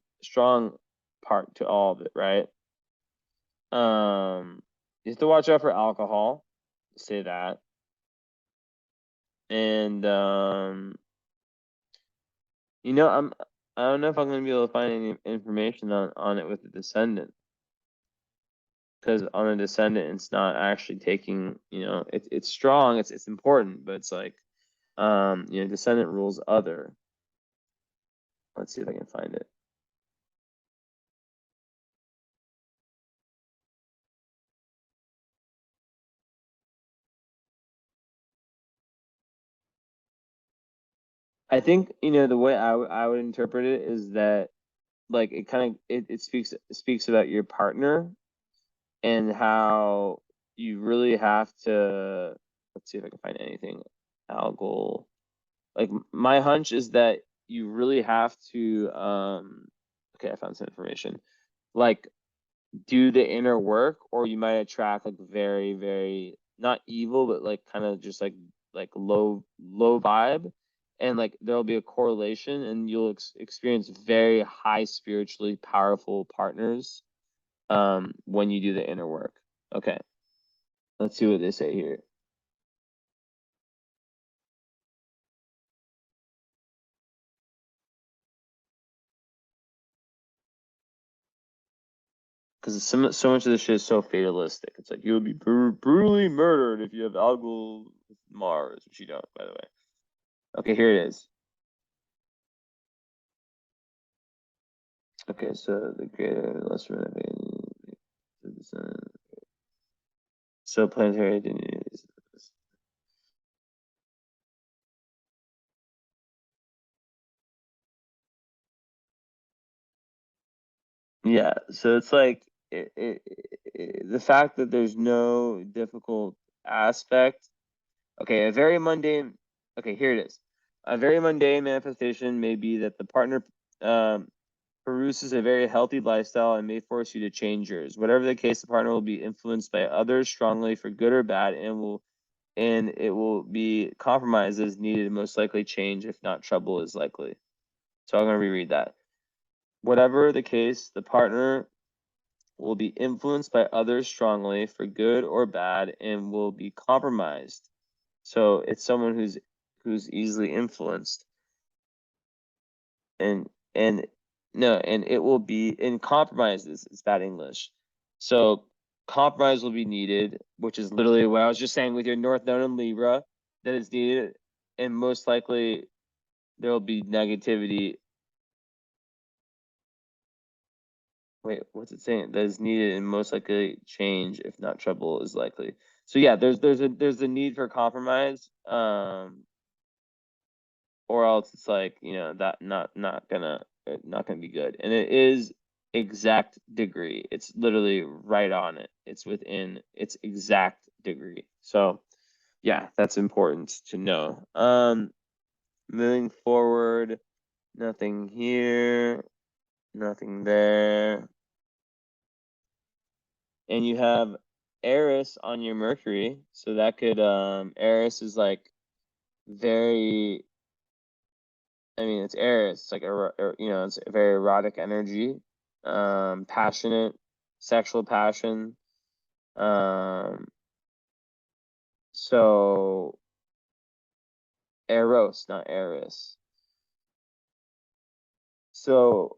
part to all of it, right? You have to watch out for alcohol, say that. And I don't know if I'm gonna be able to find any information on it with the descendant. Because on a descendant, it's not actually taking, it's strong, it's important, but it's like descendant rules other. Let's see if I can find it. I think, the way I would interpret it is that like it kind of it speaks about your partner and how you really have to, let's see if I can find anything. Algol. Like my hunch is that you really have to okay, I found some information. Like do the inner work or you might attract like very, very not evil, but like kind of just like low vibe. And like there'll be a correlation and you'll experience very high spiritually powerful partners when you do the inner work. Okay, let's see what they say here. Because so much of this shit is so fatalistic. It's like you'll be brutally murdered if you have algal Mars, which you don't, by the way. Okay, here it is. Okay, so the greater, lesser renovating, so planetary identities. Yeah, so it's like the fact that there's no difficult aspect. Okay, a very mundane. Okay, here it is. A very mundane manifestation may be that the partner um, peruses a very healthy lifestyle and may force you to change yours. Whatever the case, the partner will be influenced by others strongly for good or bad, and it will be compromised as needed and most likely change if not trouble is likely. So I'm going to reread that. Whatever the case, the partner will be influenced by others strongly for good or bad and will be compromised. So it's someone who's easily influenced. And no, and it will be in compromises. It's bad English. So compromise will be needed, which is literally what I was just saying with your North Node in Libra, that is needed, and most likely there will be negativity. Wait, what's it saying? That is needed and most likely change if not trouble is likely. So yeah, there's a need for compromise, or else it's like, that not gonna be good. And it is exact degree. It's literally right on it. It's within its exact degree. So yeah, that's important to know. Moving forward, nothing here, nothing there. And you have Eris on your Mercury, so that could Eris is like very, I mean, it's Eris, it's like it's a very erotic energy, passionate, sexual passion. So Eros, not Eris. So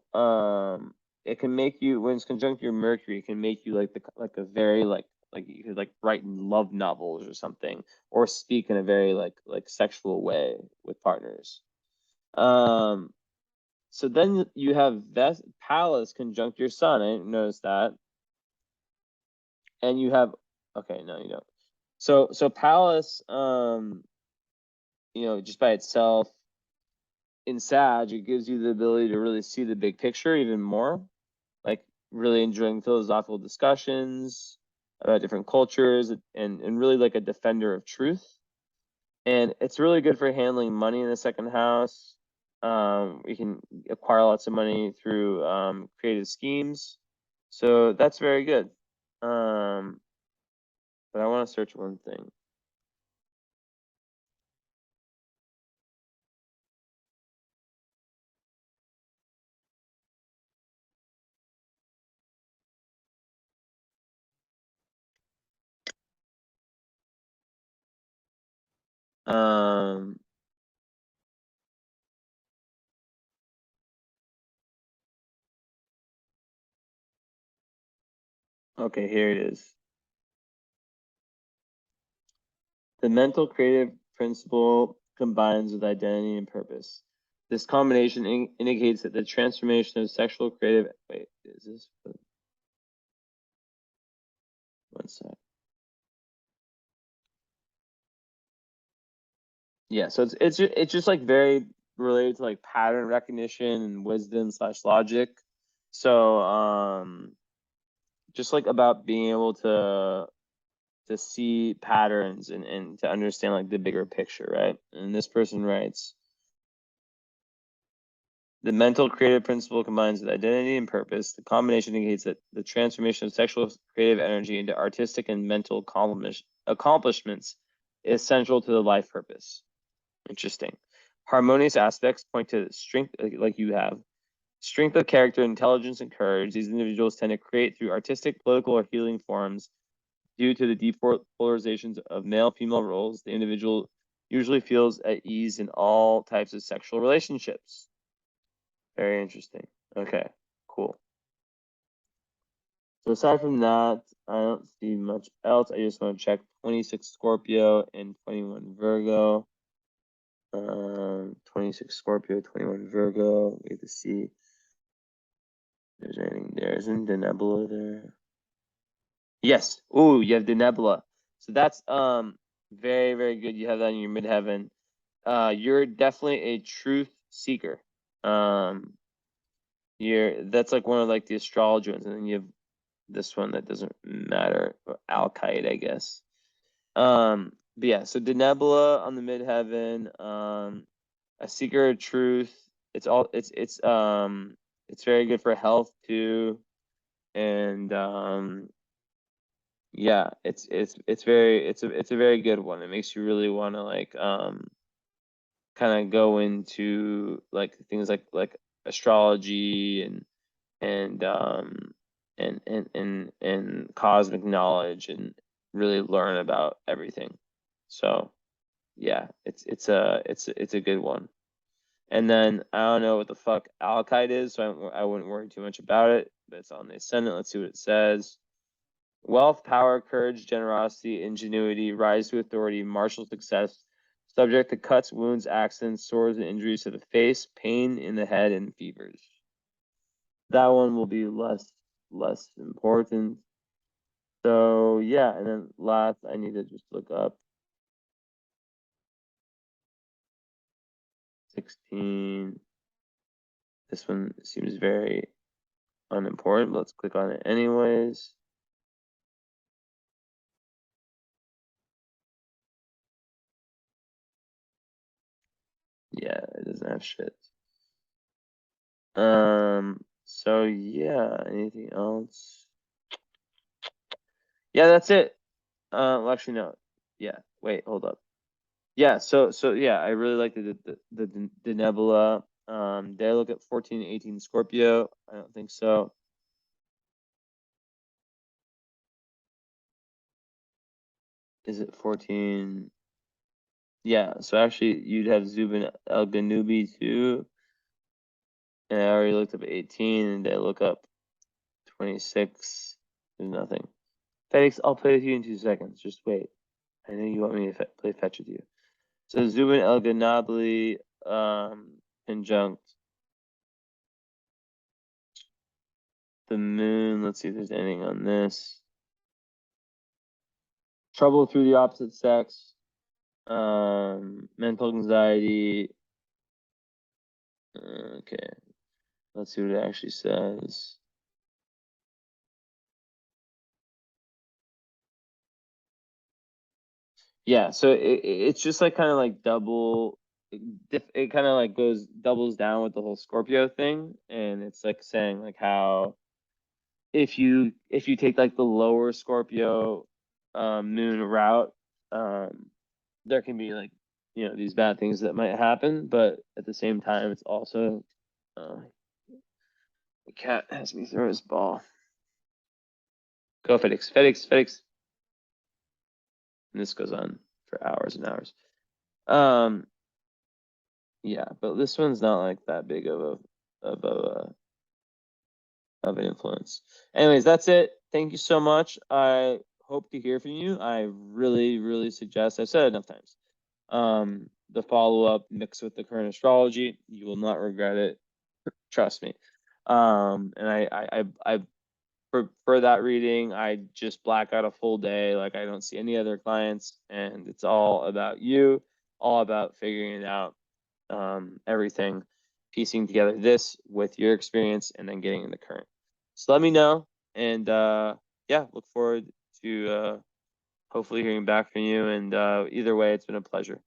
it can make you, when it's conjunct your Mercury, it can make you like a very like you could like write love novels or something, or speak in a very like sexual way with partners. So then you have Pallas conjunct your Sun. I didn't notice that. And you have, okay, no, you don't. So Pallas, just by itself in Sag, it gives you the ability to really see the big picture even more, like really enjoying philosophical discussions about different cultures, and really like a defender of truth. And it's really good for handling money in the second house. We can acquire lots of money through creative schemes. So that's very good. But I want to search one thing. Um, okay, here it is. The mental creative principle combines with identity and purpose. This combination indicates that the transformation of sexual creative. Wait, is this? One sec. Yeah, so it's just like very related to like pattern recognition and wisdom / logic. So just like about being able to see patterns and to understand like the bigger picture, right? And this person writes, the mental creative principle combines with identity and purpose. The combination indicates that the transformation of sexual creative energy into artistic and mental accomplishments is central to the life purpose. Interesting. Harmonious aspects point to strength, like you have. Strength of character, intelligence, and courage. These individuals tend to create through artistic, political, or healing forms. Due to the depolarizations of male-female roles, the individual usually feels at ease in all types of sexual relationships. Very interesting. Okay, cool. So aside from that, I don't see much else. I just want to check 26 Scorpio and 21 Virgo. 26 Scorpio, 21 Virgo. We have to see if there's anything there. Isn't the nebula there? Yes. Oh, you have the nebula. So that's very, very good. You have that in your midheaven. You're definitely a truth seeker. here. That's like one of like the astrology ones, and then you have this one that doesn't matter, or Alkite, I guess. But yeah, so Denebula on the midheaven, a seeker of truth. It's very good for health too, and yeah, it's a very good one. It makes you really want to like kind of go into like things like astrology and and cosmic knowledge and really learn about everything. So yeah, it's a good one. And then I don't know what the fuck Alkite is, so I wouldn't worry too much about it. But it's on the ascendant. Let's see what it says. Wealth, power, courage, generosity, ingenuity, rise to authority, martial success, subject to cuts, wounds, accidents, sores, and injuries to the face, pain in the head, and fevers. That one will be less important. So yeah, and then last I need to just look up 16. This one seems very unimportant, but let's click on it anyways. Yeah, it doesn't have shit. So yeah, anything else? Yeah, that's it. Well, actually, no. Yeah, wait, hold up. Yeah, so yeah, I really like the Nebula. Did I look at 14 and 18 Scorpio? I don't think so. Is it 14? Yeah, so actually you'd have Zubin El Ganubi too. And I already looked up 18 and I look up 26. There's nothing. Felix, I'll play with you in 2 seconds. Just wait. I know you want me to play fetch with you. So Zubin El Ganabli conjunct the moon. Let's see if there's anything on this. Trouble through the opposite sex. Mental anxiety. Okay. Let's see what it actually says. Yeah, so it's just like kind of like double. It kind of like doubles down with the whole Scorpio thing, and it's like saying like how if you take like the lower Scorpio moon route, there can be like these bad things that might happen, but at the same time, it's also the cat has me throw his ball. Go Felix, Felix, Felix. And this goes on for hours and hours. Yeah, but this one's not like that big of an influence. Anyways, that's it. Thank you so much. I hope to hear from you. I really suggest, I've said it enough times, the follow-up mixed with the current astrology. You will not regret it. Trust me. And I for that reading, I just black out a full day. Like I don't see any other clients, and it's all about you, all about figuring it out, everything, piecing together this with your experience, and then getting in the current. So let me know, and yeah, look forward to hopefully hearing back from you. And either way, it's been a pleasure.